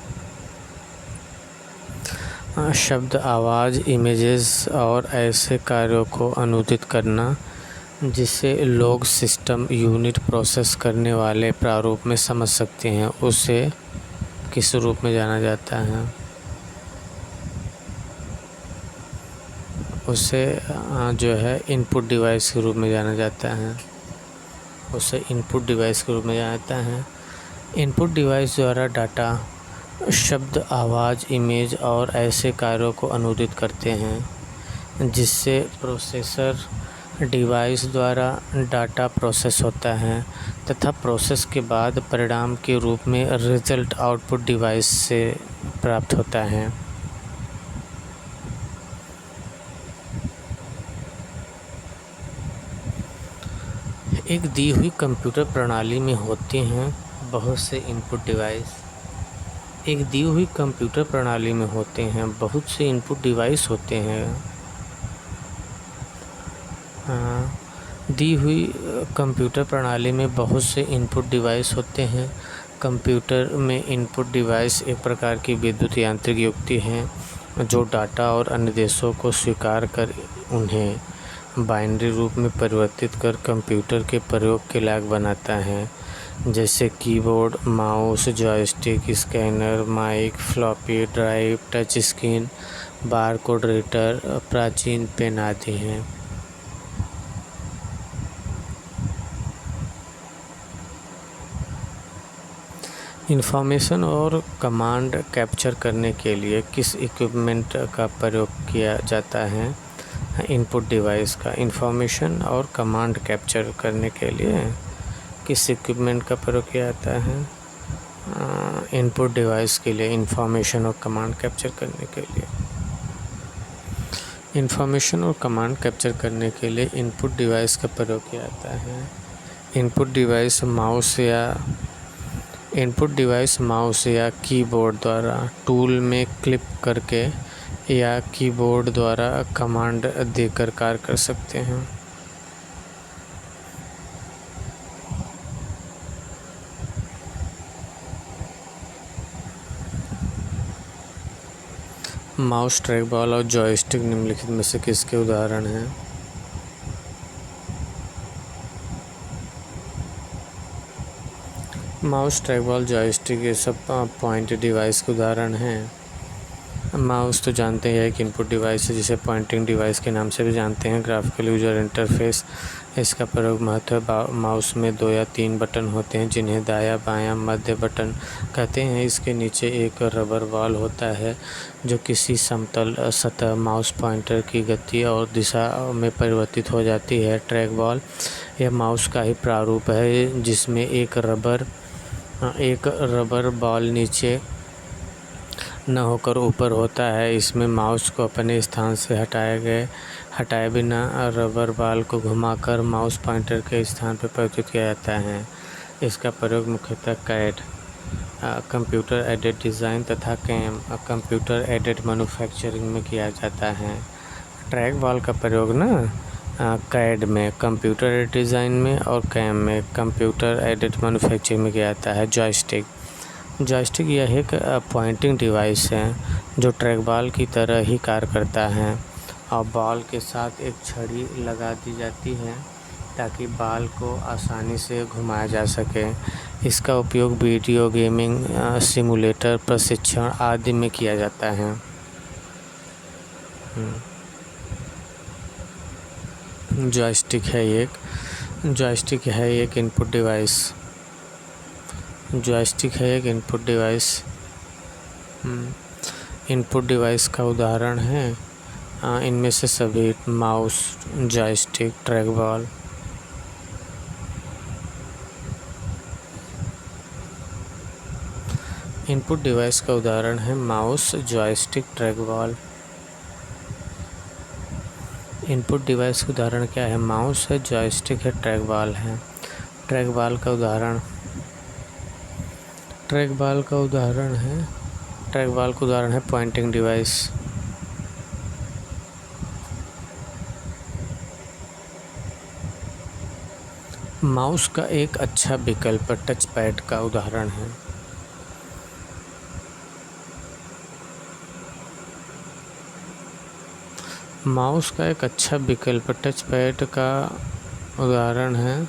शब्द, आवाज़, इमेजेस और ऐसे कार्यों को अनुदित करना जिसे लोग सिस्टम यूनिट प्रोसेस करने वाले प्रारूप में समझ सकते हैं उसे किस रूप में जाना जाता है? उसे जो है इनपुट डिवाइस के रूप में जाना जाता है। इनपुट डिवाइस द्वारा डाटा, शब्द, आवाज़, इमेज और ऐसे कार्यों को अनुदित करते हैं जिससे प्रोसेसर डिवाइस द्वारा डाटा प्रोसेस होता है तथा प्रोसेस के बाद परिणाम के रूप में रिजल्ट आउटपुट डिवाइस से प्राप्त होता है। एक दी हुई कंप्यूटर प्रणाली में होते हैं बहुत से इनपुट डिवाइस होते हैं। दी हुई कंप्यूटर प्रणाली में बहुत से इनपुट डिवाइस होते हैं। कंप्यूटर में इनपुट डिवाइस एक प्रकार की विद्युत यांत्रिक युक्ति हैं जो डाटा और अनुदेशों को स्वीकार कर उन्हें बाइनरी रूप में परिवर्तित कर कंप्यूटर के प्रयोग के लायक बनाता है, जैसे keyboard, mouse, joystick, scanner, mike, floppy drive, touch screen, bar code reader, प्राचीन पेन आदि हैं। इंफॉर्मेशन और कमांड कैप्चर करने के लिए किस इक्विपमेंट का प्रयोग किया जाता है? इनपुट डिवाइस का। इंफॉर्मेशन और कमांड कैप्चर करने के लिए किस इक्विपमेंट का प्रयोग किया जाता है? इनपुट डिवाइस के लिए, इंफॉर्मेशन और कमांड कैप्चर करने के लिए। इंफॉर्मेशन और कमांड कैप्चर करने के लिए इनपुट डिवाइस का प्रयोग किया जाता है। इनपुट डिवाइस माउस या कीबोर्ड द्वारा टूल में क्लिक करके या कीबोर्ड द्वारा कमांड देकर कार्य कर सकते हैं। माउस, ट्रैक बॉल और जॉयस्टिक निम्नलिखित में से किसके उदाहरण हैं? माउस, ट्रैक बॉल, जॉयस्टिक ये सब पॉइंट डिवाइस के उदाहरण हैं। माउस तो जानते हैं एक इनपुट डिवाइस है जिसे पॉइंटिंग डिवाइस के नाम से भी जानते हैं। ग्राफिकल यूजर इंटरफेस, इसका प्रयोग महत्व है। माउस में 2 या 3 बटन होते हैं जिन्हें दायां बायां मध्य बटन कहते हैं। इसके नीचे एक रबर बॉल होता है जो किसी समतल सतह माउस पॉइंटर की गति और दिशा में परिवर्तित हो जाती है। ट्रैक बॉल यह माउस का ही प्रारूप है जिसमें एक रबर बॉल नीचे न होकर ऊपर होता है। इसमें माउस को अपने स्थान से हटाए बिना रबर बॉल को घुमाकर माउस पॉइंटर के स्थान पर परिवर्तित किया जाता है। इसका प्रयोग मुख्यतः कैड कंप्यूटर एडेड डिज़ाइन तथा कैम कंप्यूटर एडेड मैन्युफैक्चरिंग में किया जाता है। ट्रैक बॉल का प्रयोग कैड में कंप्यूटर एडेड डिज़ाइन में और कैम में कंप्यूटर एडेड मैन्युफैक्चरिंग में किया जाता है। जॉयस्टिक यह एक पॉइंटिंग डिवाइस है जो ट्रैक बॉल की तरह ही कार्य करता है और बॉल के साथ एक छड़ी लगा दी जाती है ताकि बॉल को आसानी से घुमाया जा सके। इसका उपयोग वीडियो गेमिंग, सिमुलेटर, प्रशिक्षण आदि में किया जाता है। जॉयस्टिक है एक इनपुट डिवाइस। इनपुट डिवाइस का उदाहरण है इनमें से सभी: mouse, joystick, track ball. Input device का उदाहरण है mouse, joystick, track ball. Input device का उदाहरण क्या है? माउस है, जॉयस्टिक है, ट्रैक बॉल है। ट्रैक बॉल का उदाहरण है पॉइंटिंग डिवाइस। माउस का एक अच्छा विकल्प टच पैड का उदाहरण है। माउस का एक अच्छा विकल्प टच पैड का उदाहरण है।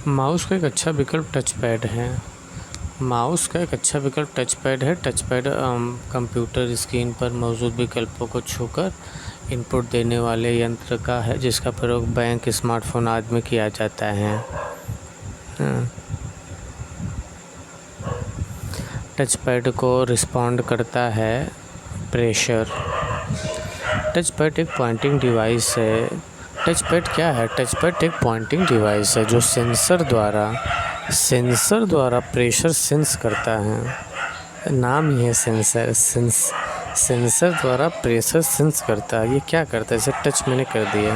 माउस का एक अच्छा विकल्प टच पैड है। टच पैड कंप्यूटर स्क्रीन पर मौजूद विकल्पों को छूकर इनपुट देने वाले यंत्र का है जिसका प्रयोग बैंक, स्मार्टफोन आदि में किया जाता है। टच पैड को रिस्पॉन्ड करता है प्रेशर। टच पैड एक पॉइंटिंग डिवाइस है। टच पैड क्या है? टच पैड एक पॉइंटिंग डिवाइस है जो सेंसर द्वारा प्रेशर सेंस करता है। नाम ही है सेंसर द्वारा प्रेशर सेंस करता है। ये क्या करता है? जैसे टच मैंने कर दिया,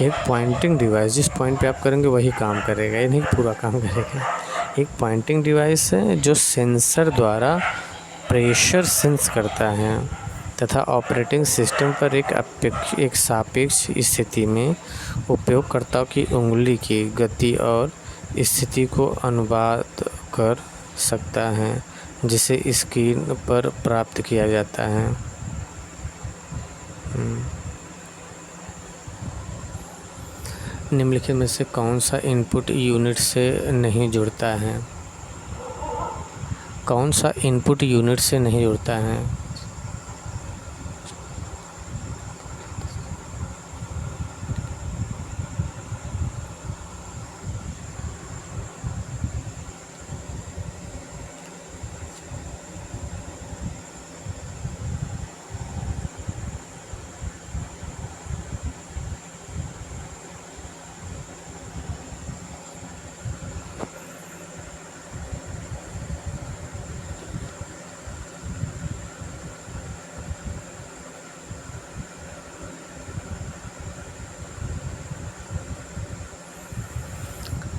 एक पॉइंटिंग डिवाइस जिस पॉइंट पे आप करेंगे वही काम करेगा, ये नहीं पूरा काम करेगा। एक पॉइंटिंग डिवाइस है जो सेंसर द्वारा प्रेशर सेंस करता है तथा ऑपरेटिंग सिस्टम पर एक सापेक्ष स्थिति में उपयोगकर्ता की उंगली की गति और स्थिति को अनुवाद कर सकता है जिसे स्क्रीन पर प्राप्त किया जाता है। निम्नलिखित में से कौन सा इनपुट यूनिट से नहीं जुड़ता है?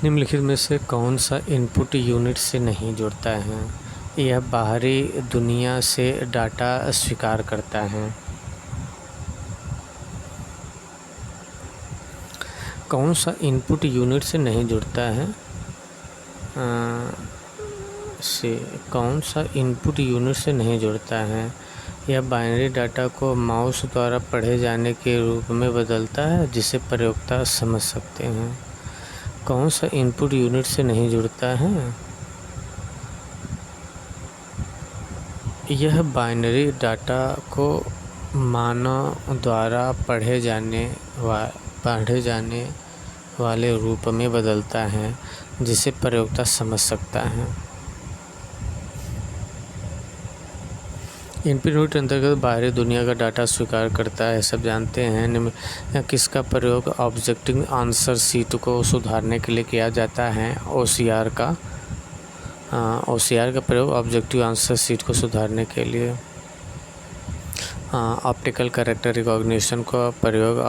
निम्नलिखित में से कौन सा इनपुट यूनिट से नहीं जुड़ता है? यह बाहरी दुनिया से डाटा स्वीकार करता है। कौन सा इनपुट यूनिट से नहीं जुड़ता है? यह बाइनरी डाटा को माउस द्वारा पढ़े जाने के रूप में बदलता है जिसे प्रयोक्ता समझ सकते हैं। कौन सा इनपुट यूनिट से नहीं जुड़ता है? यह बाइनरी डाटा को मानव द्वारा पढ़े जाने वाले रूप में बदलता है जिसे प्रयोक्ता समझ सकता है। इनपुट यूनिट अंतर्गत बाहरी दुनिया का डाटा स्वीकार करता है, सब जानते हैं। किसका प्रयोग ऑब्जेक्टिव आंसर शीट को सुधारने के लिए किया जाता है? OCR का। OCR का प्रयोग ऑब्जेक्टिव आंसर शीट को सुधारने के लिए। ऑप्टिकल कैरेक्टर रिकॉग्निशन का प्रयोग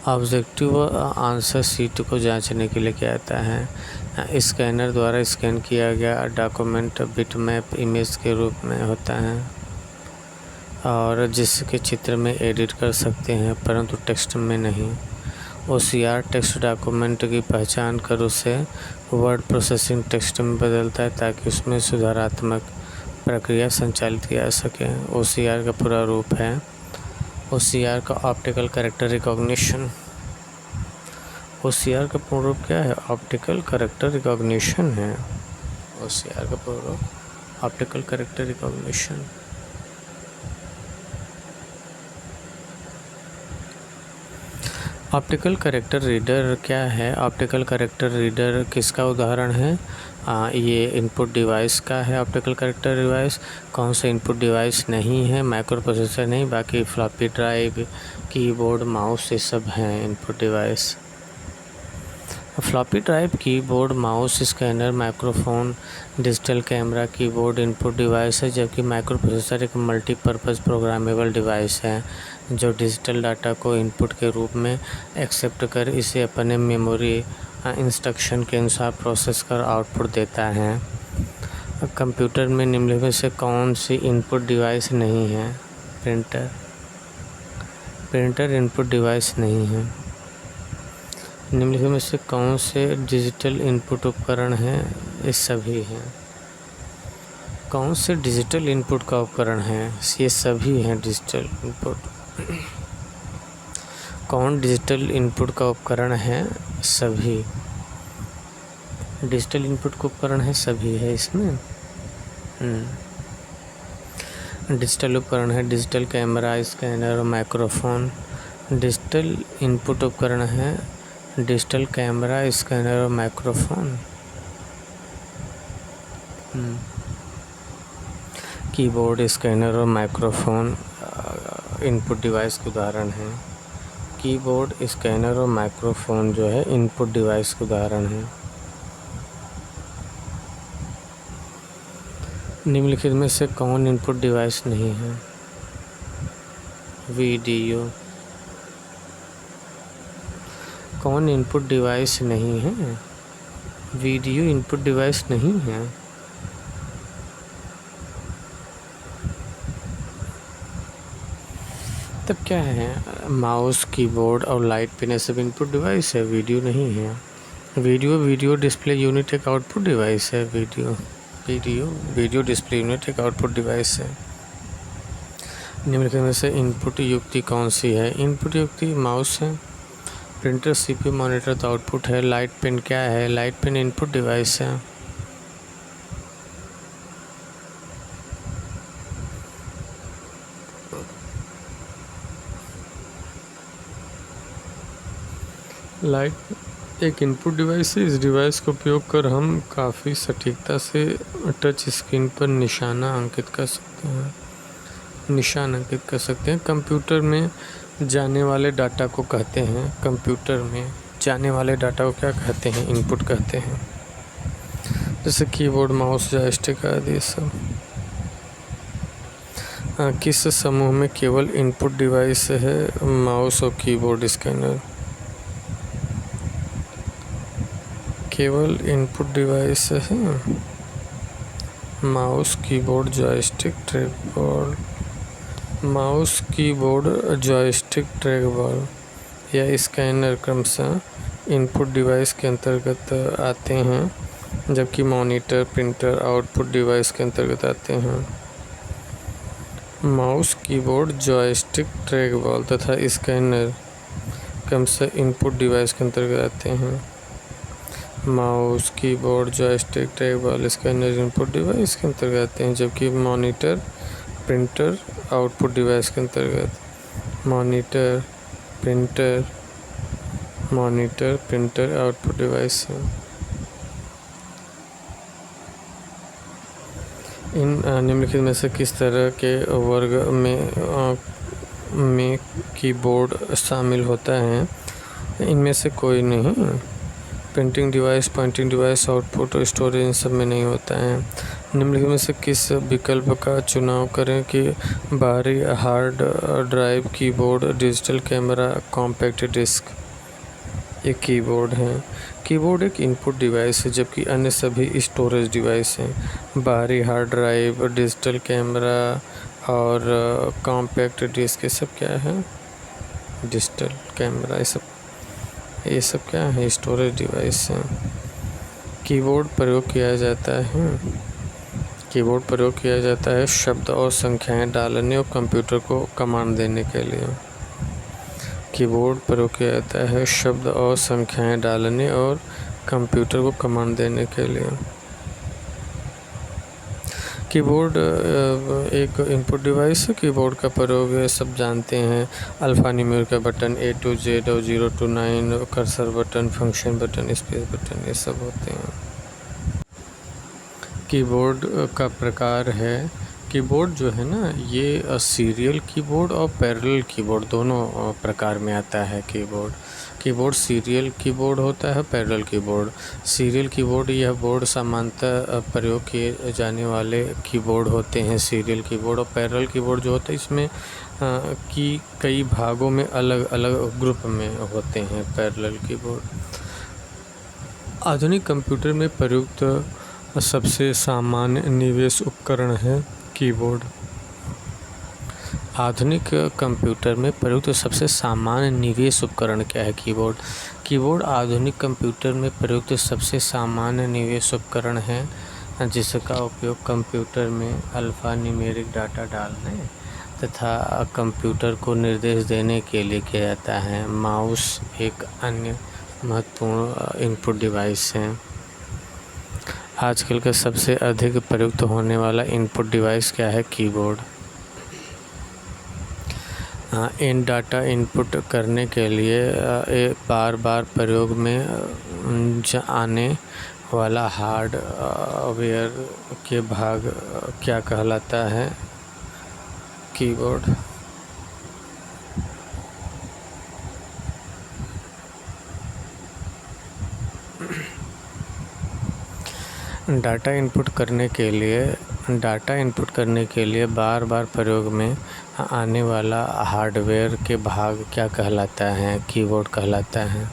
ऑब्जेक्टिव आंसर शीट को जांचने के लिए किया जाता है। स्कैनर द्वारा स्कैन किया गया डॉक्यूमेंट बिटमैप इमेज के रूप में होता है और जिसके चित्र में एडिट कर सकते हैं परंतु टेक्स्ट में नहीं। OCR टेक्स्ट डॉक्यूमेंट की पहचान कर उसे वर्ड प्रोसेसिंग टेक्स्ट में बदलता है ताकि उसमें सुधारात्मक प्रक्रिया संचालित किया जा सके। OCR का पूरा रूप है। OCR का ऑप्टिकल कैरेक्टर रिकॉग्निशन। OCR का पूर्ण रूप क्या है? ऑप्टिकल कैरेक्टर रिकॉग्निशन है। OCR का पूर्ण रूप optical character recognition. Optical character reader क्या है? ऑप्टिकल कैरेक्टर रीडर किसका उदाहरण है? ये इनपुट डिवाइस का है। ऑप्टिकल कैरेक्टर डिवाइस कौन सा इनपुट डिवाइस नहीं है? माइक्रो प्रोसेसर नहीं, बाकी फ्लॉपी ड्राइव, कीबोर्ड, माउस ये सब हैं input device. Floppy drive, keyboard, mouse, scanner, microphone, digital camera, keyboard input device है, जबकि माइक्रो प्रोसेसर एक मल्टीपर्पज़ प्रोग्रामेबल डिवाइस है जो डिजिटल डाटा को इनपुट के रूप में एक्सेप्ट कर इसे अपने मेमोरी इंस्ट्रक्शन के अनुसार प्रोसेस कर आउटपुट देता है। कंप्यूटर में निम्नलिखित में से कौन सी इनपुट डिवाइस नहीं है? प्रिंटर। प्रिंटर इनपुट डिवाइस नहीं है। निम्नलिखित में से कौन से डिजिटल इनपुट उपकरण हैं? ये सभी हैं। कौन से डिजिटल इनपुट का उपकरण है? ये सभी हैं डिजिटल इनपुट। कौन डिजिटल इनपुट का उपकरण है? सभी डिजिटल इनपुट का उपकरण है, सभी है इसमें। डिजिटल उपकरण है डिजिटल कैमरा, स्कैनर और माइक्रोफोन। डिजिटल इनपुट उपकरण है डिजिटल कैमरा, स्कैनर और माइक्रोफोन। कीबोर्ड, स्कैनर और माइक्रोफोन इनपुट डिवाइस के उदाहरण हैं। कीबोर्ड, स्कैनर और माइक्रोफोन जो है इनपुट डिवाइस के उदाहरण हैं। निम्नलिखित में से कौन इनपुट डिवाइस नहीं है? वीडियो। कौन इनपुट डिवाइस नहीं है? वीडियो इनपुट डिवाइस नहीं है। तब क्या है? माउस, कीबोर्ड और लाइट पेन ये सब इनपुट डिवाइस है, वीडियो नहीं है। वीडियो डिस्प्ले यूनिट एक आउटपुट डिवाइस है। वीडियो डिस्प्ले यूनिट एक आउटपुट डिवाइस है। निम्नलिखित में से इनपुट युक्ति कौन सी है? इनपुट युक्ति माउस है। प्रिंटर, CPU, मॉनिटर तो आउटपुट है। लाइट पेन क्या है? लाइट पेन इनपुट डिवाइस है। लाइट एक इनपुट डिवाइस है। इस डिवाइस का उपयोग कर हम काफ़ी सटीकता से टच स्क्रीन पर निशान अंकित कर सकते हैं। कंप्यूटर में जाने वाले डाटा को कहते हैं। कंप्यूटर में जाने वाले डाटा को क्या कहते हैं? इनपुट कहते हैं। जैसे कीबोर्ड, माउस, जॉयस्टिक आदि सब। किस समूह में केवल इनपुट डिवाइस है? माउस और कीबोर्ड, स्कैनर। केवल इनपुट डिवाइस है mouse, keyboard, joystick, trackball. Mouse, keyboard, joystick, trackball या स्कैनर क्रमशः इनपुट डिवाइस के अंतर्गत आते हैं, जबकि मॉनिटर, प्रिंटर आउटपुट डिवाइस के अंतर्गत आते हैं। माउस, कीबोर्ड, जॉयस्टिक, ट्रैकबॉल तथा स्कैनर क्रमशः इनपुट डिवाइस के अंतर्गत आते हैं। Mouse, keyboard, joystick, trackball, scanner input device के अंतर्गत आते हैं, जबकि मॉनिटर, प्रिंटर आउटपुट डिवाइस के अंतर्गत। मॉनिटर, प्रिंटर आउटपुट डिवाइस है। इन निम्नलिखित में से किस तरह के वर्ग में कीबोर्ड शामिल होता है? इनमें से कोई नहीं। Printing device, pointing device, output और स्टोरेज इन सब में नहीं होता है। निम्नलिखित में से किस विकल्प का चुनाव करें कि बाहरी hard drive, keyboard, digital camera, compact disc? ये कीबोर्ड है। कीबोर्ड एक इनपुट डिवाइस है जबकि अन्य सभी स्टोरेज डिवाइस हैं। बाहरी हार्ड ड्राइव, डिजिटल कैमरा और कॉम्पैक्ट डिस्क, ये सब क्या है? डिजिटल कैमरा, ये सब क्या है? स्टोरेज डिवाइस है। कीबोर्ड प्रयोग किया जाता है शब्द और संख्याएं डालने और कंप्यूटर को कमांड देने के लिए। कीबोर्ड प्रयोग किया जाता है शब्द और संख्याएं डालने और कंप्यूटर को कमांड देने के लिए। कीबोर्ड एक इनपुट डिवाइस है। कीबोर्ड का प्रयोग सब जानते हैं। अल्फ़ा न्यूमेरिक का बटन, A to Z और 0 to 9, cursor button, function button, space button, ये सब होते हैं। कीबोर्ड का प्रकार है। कीबोर्ड जो है ना, ये सीरियल कीबोर्ड और पैरेलल कीबोर्ड दोनों प्रकार में आता है। कीबोर्ड सीरियल कीबोर्ड होता है, पैरेलल कीबोर्ड। सीरियल कीबोर्ड यह बोर्ड सामान्यतः प्रयोग किए जाने वाले कीबोर्ड होते हैं, सीरियल कीबोर्ड। और पैरेलल कीबोर्ड जो होता है इसमें की कई भागों में अलग अलग ग्रुप में होते हैं पैरेलल कीबोर्ड। आधुनिक कंप्यूटर में प्रयुक्त सबसे सामान्य निवेश उपकरण है कीबोर्ड। आधुनिक कंप्यूटर में प्रयुक्त सबसे सामान्य निवेश उपकरण क्या है? कीबोर्ड आधुनिक कंप्यूटर में प्रयुक्त सबसे सामान्य निवेश उपकरण है जिसका उपयोग कंप्यूटर में अल्फ़ा न्यूमेरिक डाटा डालने तथा कंप्यूटर को निर्देश देने के लिए किया जाता है। माउस एक अन्य महत्वपूर्ण इनपुट डिवाइस है। आजकल का सबसे अधिक प्रयुक्त होने वाला इनपुट डिवाइस क्या है? कीबोर्ड। इन डाटा इनपुट करने के लिए बार बार प्रयोग में आने वाला हार्डवेयर के भाग क्या कहलाता है? कीबोर्ड। डाटा इनपुट करने के लिए बार बार प्रयोग में आने वाला हार्डवेयर के भाग क्या कहलाता है? कीबोर्ड कहलाता है।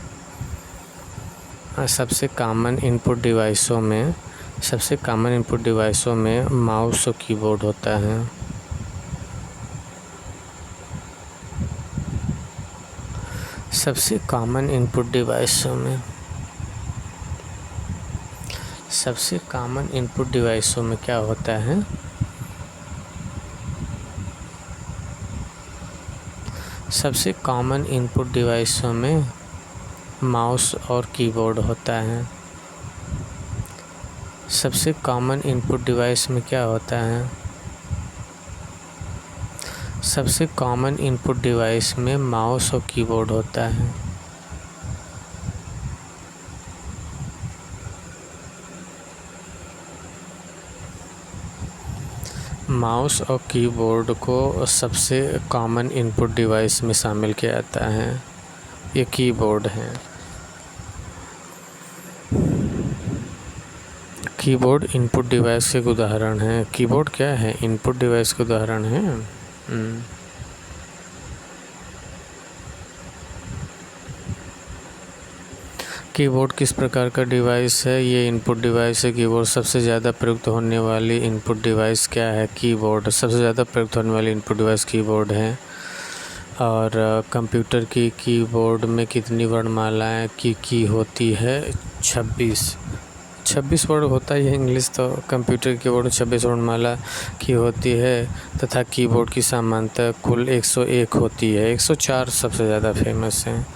सबसे कॉमन इनपुट डिवाइसों में माउस और कीबोर्ड होता है। सबसे कॉमन इनपुट डिवाइसों में क्या होता है? सबसे कॉमन इनपुट डिवाइसों में माउस और कीबोर्ड होता है। सबसे कॉमन इनपुट डिवाइस में क्या होता है? सबसे कॉमन इनपुट डिवाइस में माउस और कीबोर्ड होता है। माउस और कीबोर्ड को सबसे कॉमन इनपुट डिवाइस में शामिल किया जाता है। ये कीबोर्ड है। कीबोर्ड इनपुट डिवाइस के उदाहरण हैं। कीबोर्ड क्या है? इनपुट डिवाइस के उदाहरण हैं। कीबोर्ड किस प्रकार का डिवाइस है? ये इनपुट डिवाइस है। कीबोर्ड सबसे ज़्यादा प्रयुक्त होने वाली इनपुट डिवाइस क्या है? कीबोर्ड। सबसे ज़्यादा प्रयुक्त होने वाली इनपुट डिवाइस कीबोर्ड है। और कंप्यूटर की कीबोर्ड में कितनी वर्णमालाएं की होती है? 26 वर्ड होता है। इंग्लिश तो कंप्यूटर कीबोर्ड 26 वर्णमाला की होती है तथा कीबोर्ड की सामान्यतः कुल 101 होती है। 104 सबसे ज़्यादा फेमस हैं।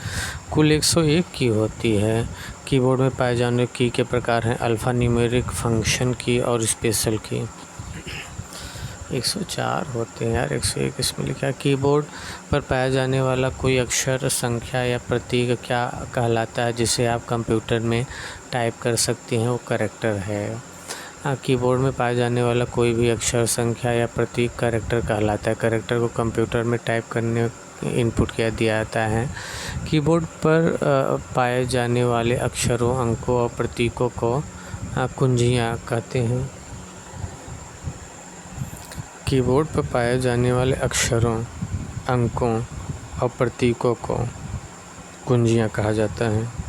कुल 101 की होती है। कीबोर्ड में पाए जाने की के प्रकार हैं अल्फ़ा न्यूमेरिक, फंक्शन की और स्पेशल की। 104 होते हैं यार, 101 इसमें लिखा है। कीबोर्ड पर पाया जाने वाला कोई अक्षर, संख्या या प्रतीक क्या कहलाता है जिसे आप कंप्यूटर में टाइप कर सकती हैं? वो कैरेक्टर है। कीबोर्ड में पाया जाने वाला कोई भी अक्षर, संख्या या प्रतीक कैरेक्टर कहलाता है। कैरेक्टर को कंप्यूटर में टाइप करने इनपुट दिया जाता है। कीबोर्ड पर पाए जाने वाले अक्षरों, अंकों और प्रतीकों को कुंजियाँ कहते हैं। कीबोर्ड पर पाए जाने वाले अक्षरों, अंकों और प्रतीकों को कुंजियाँ कहा जाता है।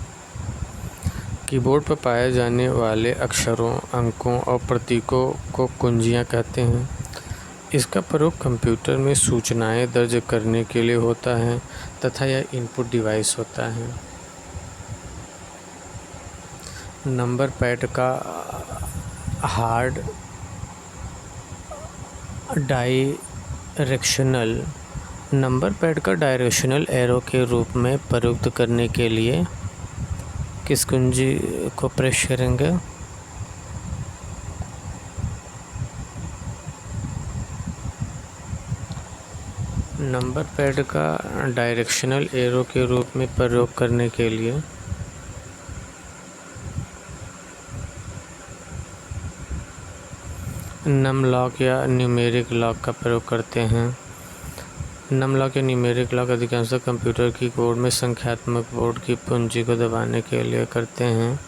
कीबोर्ड पर पाए जाने वाले अक्षरों, अंकों और प्रतीकों को कुंजियाँ कहते हैं। इसका प्रयोग कंप्यूटर में सूचनाएं दर्ज करने के लिए होता है तथा यह इनपुट डिवाइस होता है। नंबर पैड का हार्ड डायरेक्शनल नंबर पैड का डायरेक्शनल एरो के रूप में प्रयुक्त करने के लिए किस कुंजी को प्रेस करेंगे? नंबर पैड का डायरेक्शनल एरो के रूप में प्रयोग करने के लिए नम लॉक या न्यूमेरिक लॉक का प्रयोग करते हैं। नम लॉक या न्यूमेरिक लॉक अधिकांशतः कंप्यूटर की कीबोर्ड में संख्यात्मक बोर्ड की कुंजी को दबाने के लिए करते हैं।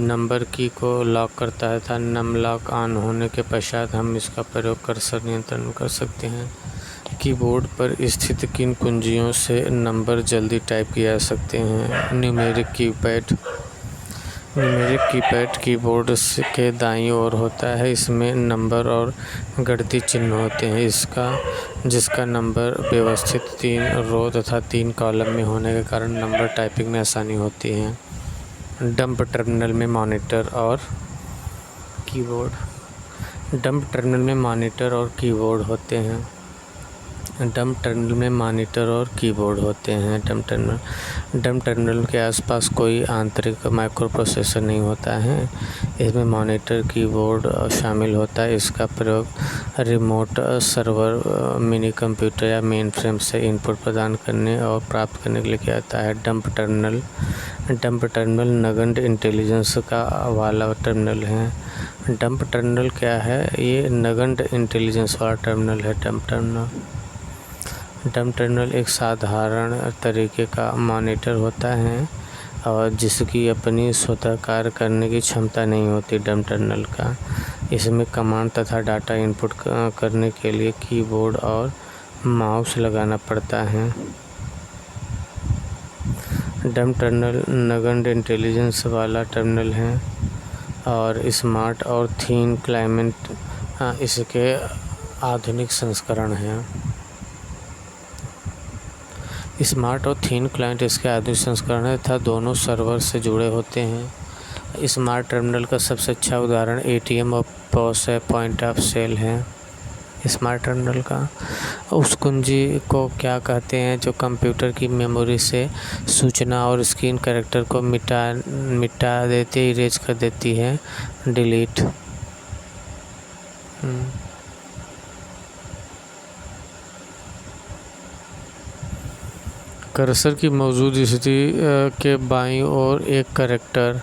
नंबर की को लॉक करता है था। नम लॉक ऑन होने के पश्चात हम इसका प्रयोग कर्सर नियंत्रण कर सकते हैं। कीबोर्ड पर स्थित किन कुंजियों से नंबर जल्दी टाइप किए जा सकते हैं? न्यूमेरिक कीपैड कीबोर्ड के दाईं ओर होता है। इसमें नंबर और गणितीय चिन्ह होते हैं। जिसका नंबर व्यवस्थित 3 रो तथा 3 कॉलम में होने के कारण नंबर टाइपिंग में आसानी होती है। डंप टर्मिनल में मॉनिटर और कीबोर्ड होते हैं। डंप टर्मिनल में मॉनिटर और कीबोर्ड होते हैं। डंप टर्मिनल के आसपास कोई आंतरिक माइक्रो प्रोसेसर नहीं होता है। इसमें मॉनिटर, कीबोर्ड शामिल होता है। इसका प्रयोग रिमोट सर्वर, मिनी कंप्यूटर या मेन फ्रेम से इनपुट प्रदान करने और प्राप्त करने के लिए किया जाता है। डंप टर्मिनल नगण्य इंटेलिजेंस का वाला टर्मिनल है। डंप टर्मिनल क्या है? ये नगण्य इंटेलिजेंस वाला टर्मिनल है। डंप टर्मिनल एक साधारण तरीके का मॉनिटर होता है और जिसकी अपनी स्वतः कार्य करने की क्षमता नहीं होती। डंप टर्मिनल का इसमें कमांड तथा डाटा इनपुट करने के लिए कीबोर्ड और माउस लगाना पड़ता है। डंप टर्मिनल नगण्य इंटेलिजेंस वाला टर्मिनल है और स्मार्ट और थीन क्लाइंट इसके आधुनिक संस्करण हैं। स्मार्ट और थीन क्लाइंट इसके आधुनिक संस्करण है तथा दोनों सर्वर से जुड़े होते हैं। स्मार्ट टर्मिनल का सबसे अच्छा उदाहरण ATM और POS पॉइंट ऑफ सेल है। स्मार्ट टर्मिनल का उस कुंजी को क्या कहते हैं जो कंप्यूटर की मेमोरी से सूचना और स्क्रीन कैरेक्टर को मिटा देती, इरेज कर देती है, डिलीट। कर्सर की मौजूद स्थिति के बाईं ओर एक कैरेक्टर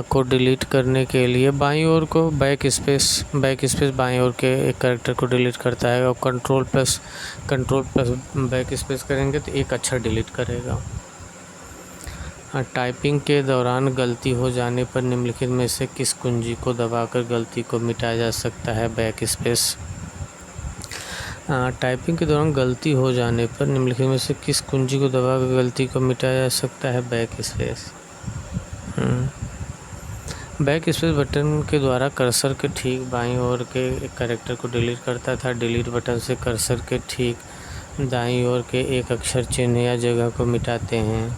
को डिलीट करने के लिए बाईं ओर को बैक स्पेस बाईं ओर के एक कैरेक्टर को डिलीट करता है और कंट्रोल प्लस बैक स्पेस करेंगे तो एक अक्षर डिलीट करेगा। टाइपिंग के दौरान गलती हो जाने पर निम्नलिखित में से किस कुंजी को दबाकर गलती को मिटाया जा सकता है? Back space. टाइपिंग के दौरान गलती हो जाने पर निम्नलिखित में से किस कुंजी को दबाकर गलती को मिटाया जा सकता है? Back space. Back space button के द्वारा कर्सर के ठीक बाईं ओर के एक कैरेक्टर को डिलीट करता था। डिलीट बटन से कर्सर के ठीक दाईं ओर के एक अक्षर, चिन्ह या जगह को मिटाते हैं।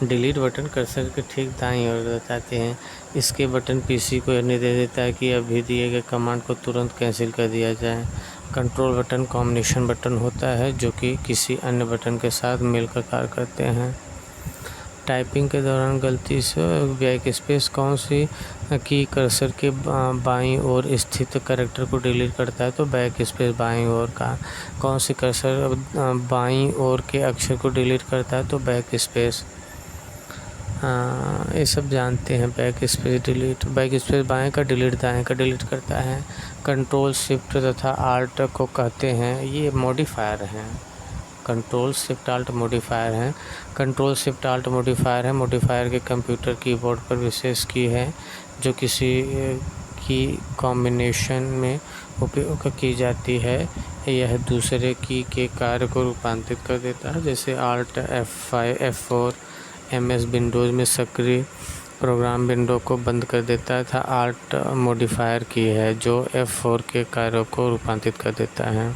डिलीट बटन कर्सर के ठीक दाईं ओर बताते हैं। इसके बटन PC को यह निर्देश देता है कि अभी दिए गए कमांड को तुरंत कैंसिल कर दिया जाए। कंट्रोल बटन कॉम्बिनेशन बटन होता है जो कि किसी अन्य बटन के साथ मिलकर कार्य करते हैं। टाइपिंग के दौरान गलती से बैक स्पेस कौन सी की कर्सर के बाईं ओर स्थित कैरेक्टर को डिलीट करता है? तो बैक स्पेस बाईं ओर का। कौन सी कर्सर बाईं ओर के अक्षर को डिलीट करता है? तो बैक स्पेस। ये सब जानते हैं। Back space delete, back space बाएं का डिलीट दाएं का डिलीट करता है। कंट्रोल शिफ्ट तथा आल्ट को कहते हैं, ये मॉडिफायर हैं। कंट्रोल शिफ्ट आल्ट मॉडिफायर हैं। कंट्रोल शिफ्ट आल्ट मॉडिफायर है, मॉडिफायर के कंप्यूटर कीबोर्ड पर विशेष की है जो किसी की कॉम्बिनेशन में उपयोग की जाती है। यह दूसरे की के कार्य को रूपांतरित कर देता है, जैसे alt F5 F4 MS Windows में सक्रिय प्रोग्राम विंडो को बंद कर देता था। आल्ट मॉडिफायर की है जो F4 के कार्यों को रूपांतरित कर देता है।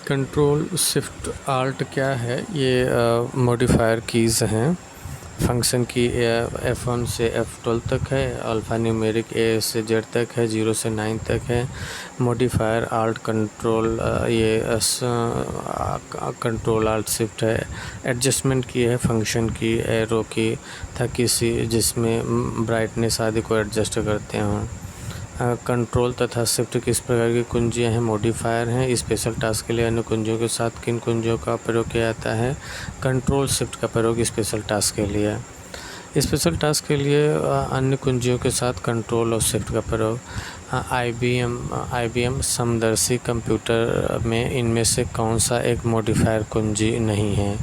कंट्रोल शिफ्ट आल्ट क्या है? ये मॉडिफायर कीज़ हैं। फंक्शन की F1 से F12 तक है। अल्फ़ा न्यूमेरिक A से Z तक है, 0 से 9 तक है। मॉडिफायर आल्ट कंट्रोल, ये कंट्रोल आल्ट शिफ्ट है। एडजस्टमेंट की है फंक्शन की एरो की था किसी जिसमें ब्राइटनेस आदि को एडजस्ट करते हों। कंट्रोल तथा शिफ्ट किस प्रकार की कुंजियाँ हैं? मॉडिफायर हैं। स्पेशल टास्क के लिए अन्य कुंजियों के साथ किन कुंजियों का प्रयोग किया जाता है? कंट्रोल शिफ्ट का प्रयोग स्पेशल टास्क के लिए। स्पेशल टास्क के लिए अन्य कुंजियों के साथ कंट्रोल और शिफ्ट का प्रयोग। IBM समदर्शी कंप्यूटर में इनमें से कौन सा एक मॉडिफायर कुंजी नहीं है?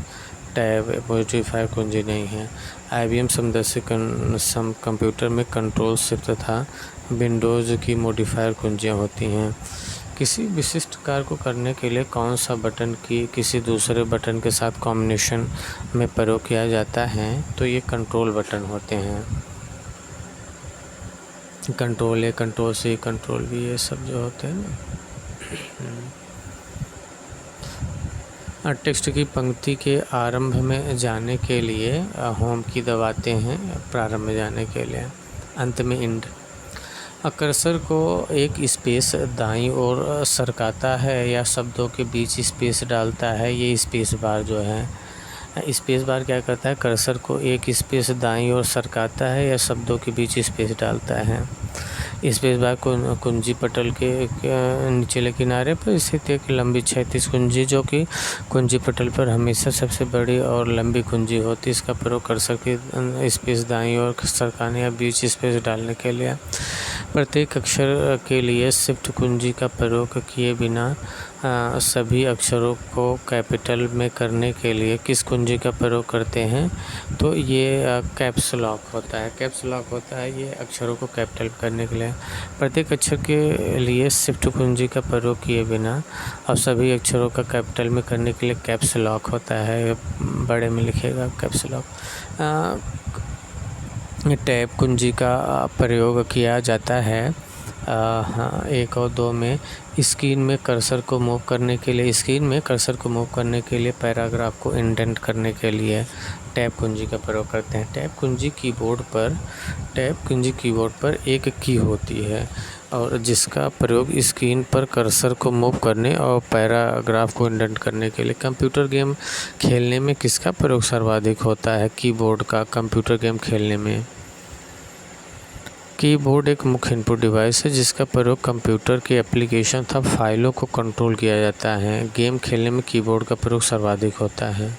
टैब मॉडिफायर कुंजी नहीं है। IBM समदर्शी कंप्यूटर में कंट्रोल शिफ्ट तथा विंडोज़ की मॉडिफायर कुंजियाँ होती हैं। किसी विशिष्ट कार्य को करने के लिए कौन सा बटन की किसी दूसरे बटन के साथ कॉम्बिनेशन में प्रयोग किया जाता है? तो ये कंट्रोल बटन होते हैं। Control A, control C, control V, ये सब जो होते हैं ना। टेक्स्ट की पंक्ति के आरंभ में जाने के लिए होम की दबाते हैं, प्रारंभ में जाने के लिए, अंत में इंड। कर्सर को एक स्पेस दाईं ओर सरकाता है या शब्दों के बीच स्पेस डालता है। ये स्पेस बार जो है, स्पेस बार क्या करता है? कर्सर को एक स्पेस दाईं ओर सरकाता है या शब्दों के बीच स्पेस डालता है। स्पेस बार कुंजी पटल के निचले किनारे पर स्थित एक लंबी क्षैतिज कुंजी जो कि कुंजी पटल पर हमेशा सबसे बड़ी और लंबी कुंजी होती है। इसका प्रयोग कर्सर की स्पेस दाईं ओर सरकाने या बीच स्पेस डालने के लिए। प्रत्येक अक्षर के लिए शिफ्ट कुंजी का प्रयोग किए बिना सभी अक्षरों को कैपिटल में करने के लिए किस कुंजी का प्रयोग करते हैं? तो ये कैप्स लॉक होता है। कैप्स लॉक होता है ये अक्षरों को कैपिटल करने के लिए। प्रत्येक अक्षर के लिए शिफ्ट कुंजी का प्रयोग किए बिना और सभी अक्षरों का कैपिटल में करने के लिए कैप्स लॉक होता है। बड़े में लिखेगा कैप्स लॉक। टैब कुंजी का प्रयोग किया जाता है 1 और 2 में। स्क्रीन में कर्सर को मूव करने के लिए पैराग्राफ को इंडेंट करने के लिए टैब कुंजी का प्रयोग करते हैं। टैब कुंजी कीबोर्ड पर एक की होती है और जिसका प्रयोग स्क्रीन पर कर्सर को मूव करने और पैराग्राफ को इंडेंट करने के लिए। कंप्यूटर गेम खेलने में किसका प्रयोग सर्वाधिक होता है? कीबोर्ड का। कंप्यूटर गेम खेलने में कीबोर्ड एक मुख्य इनपुट डिवाइस है जिसका प्रयोग कंप्यूटर के एप्लीकेशन तथा फाइलों को कंट्रोल किया जाता है। गेम खेलने में कीबोर्ड का प्रयोग सर्वाधिक होता है।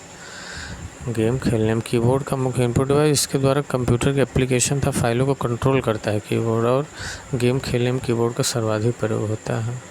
गेम खेलने में कीबोर्ड का मुख्य इनपुट डिवाइस इसके द्वारा कंप्यूटर के एप्लीकेशन तथा फाइलों को कंट्रोल करता है कीबोर्ड, और गेम खेलने में कीबोर्ड का सर्वाधिक प्रयोग होता है।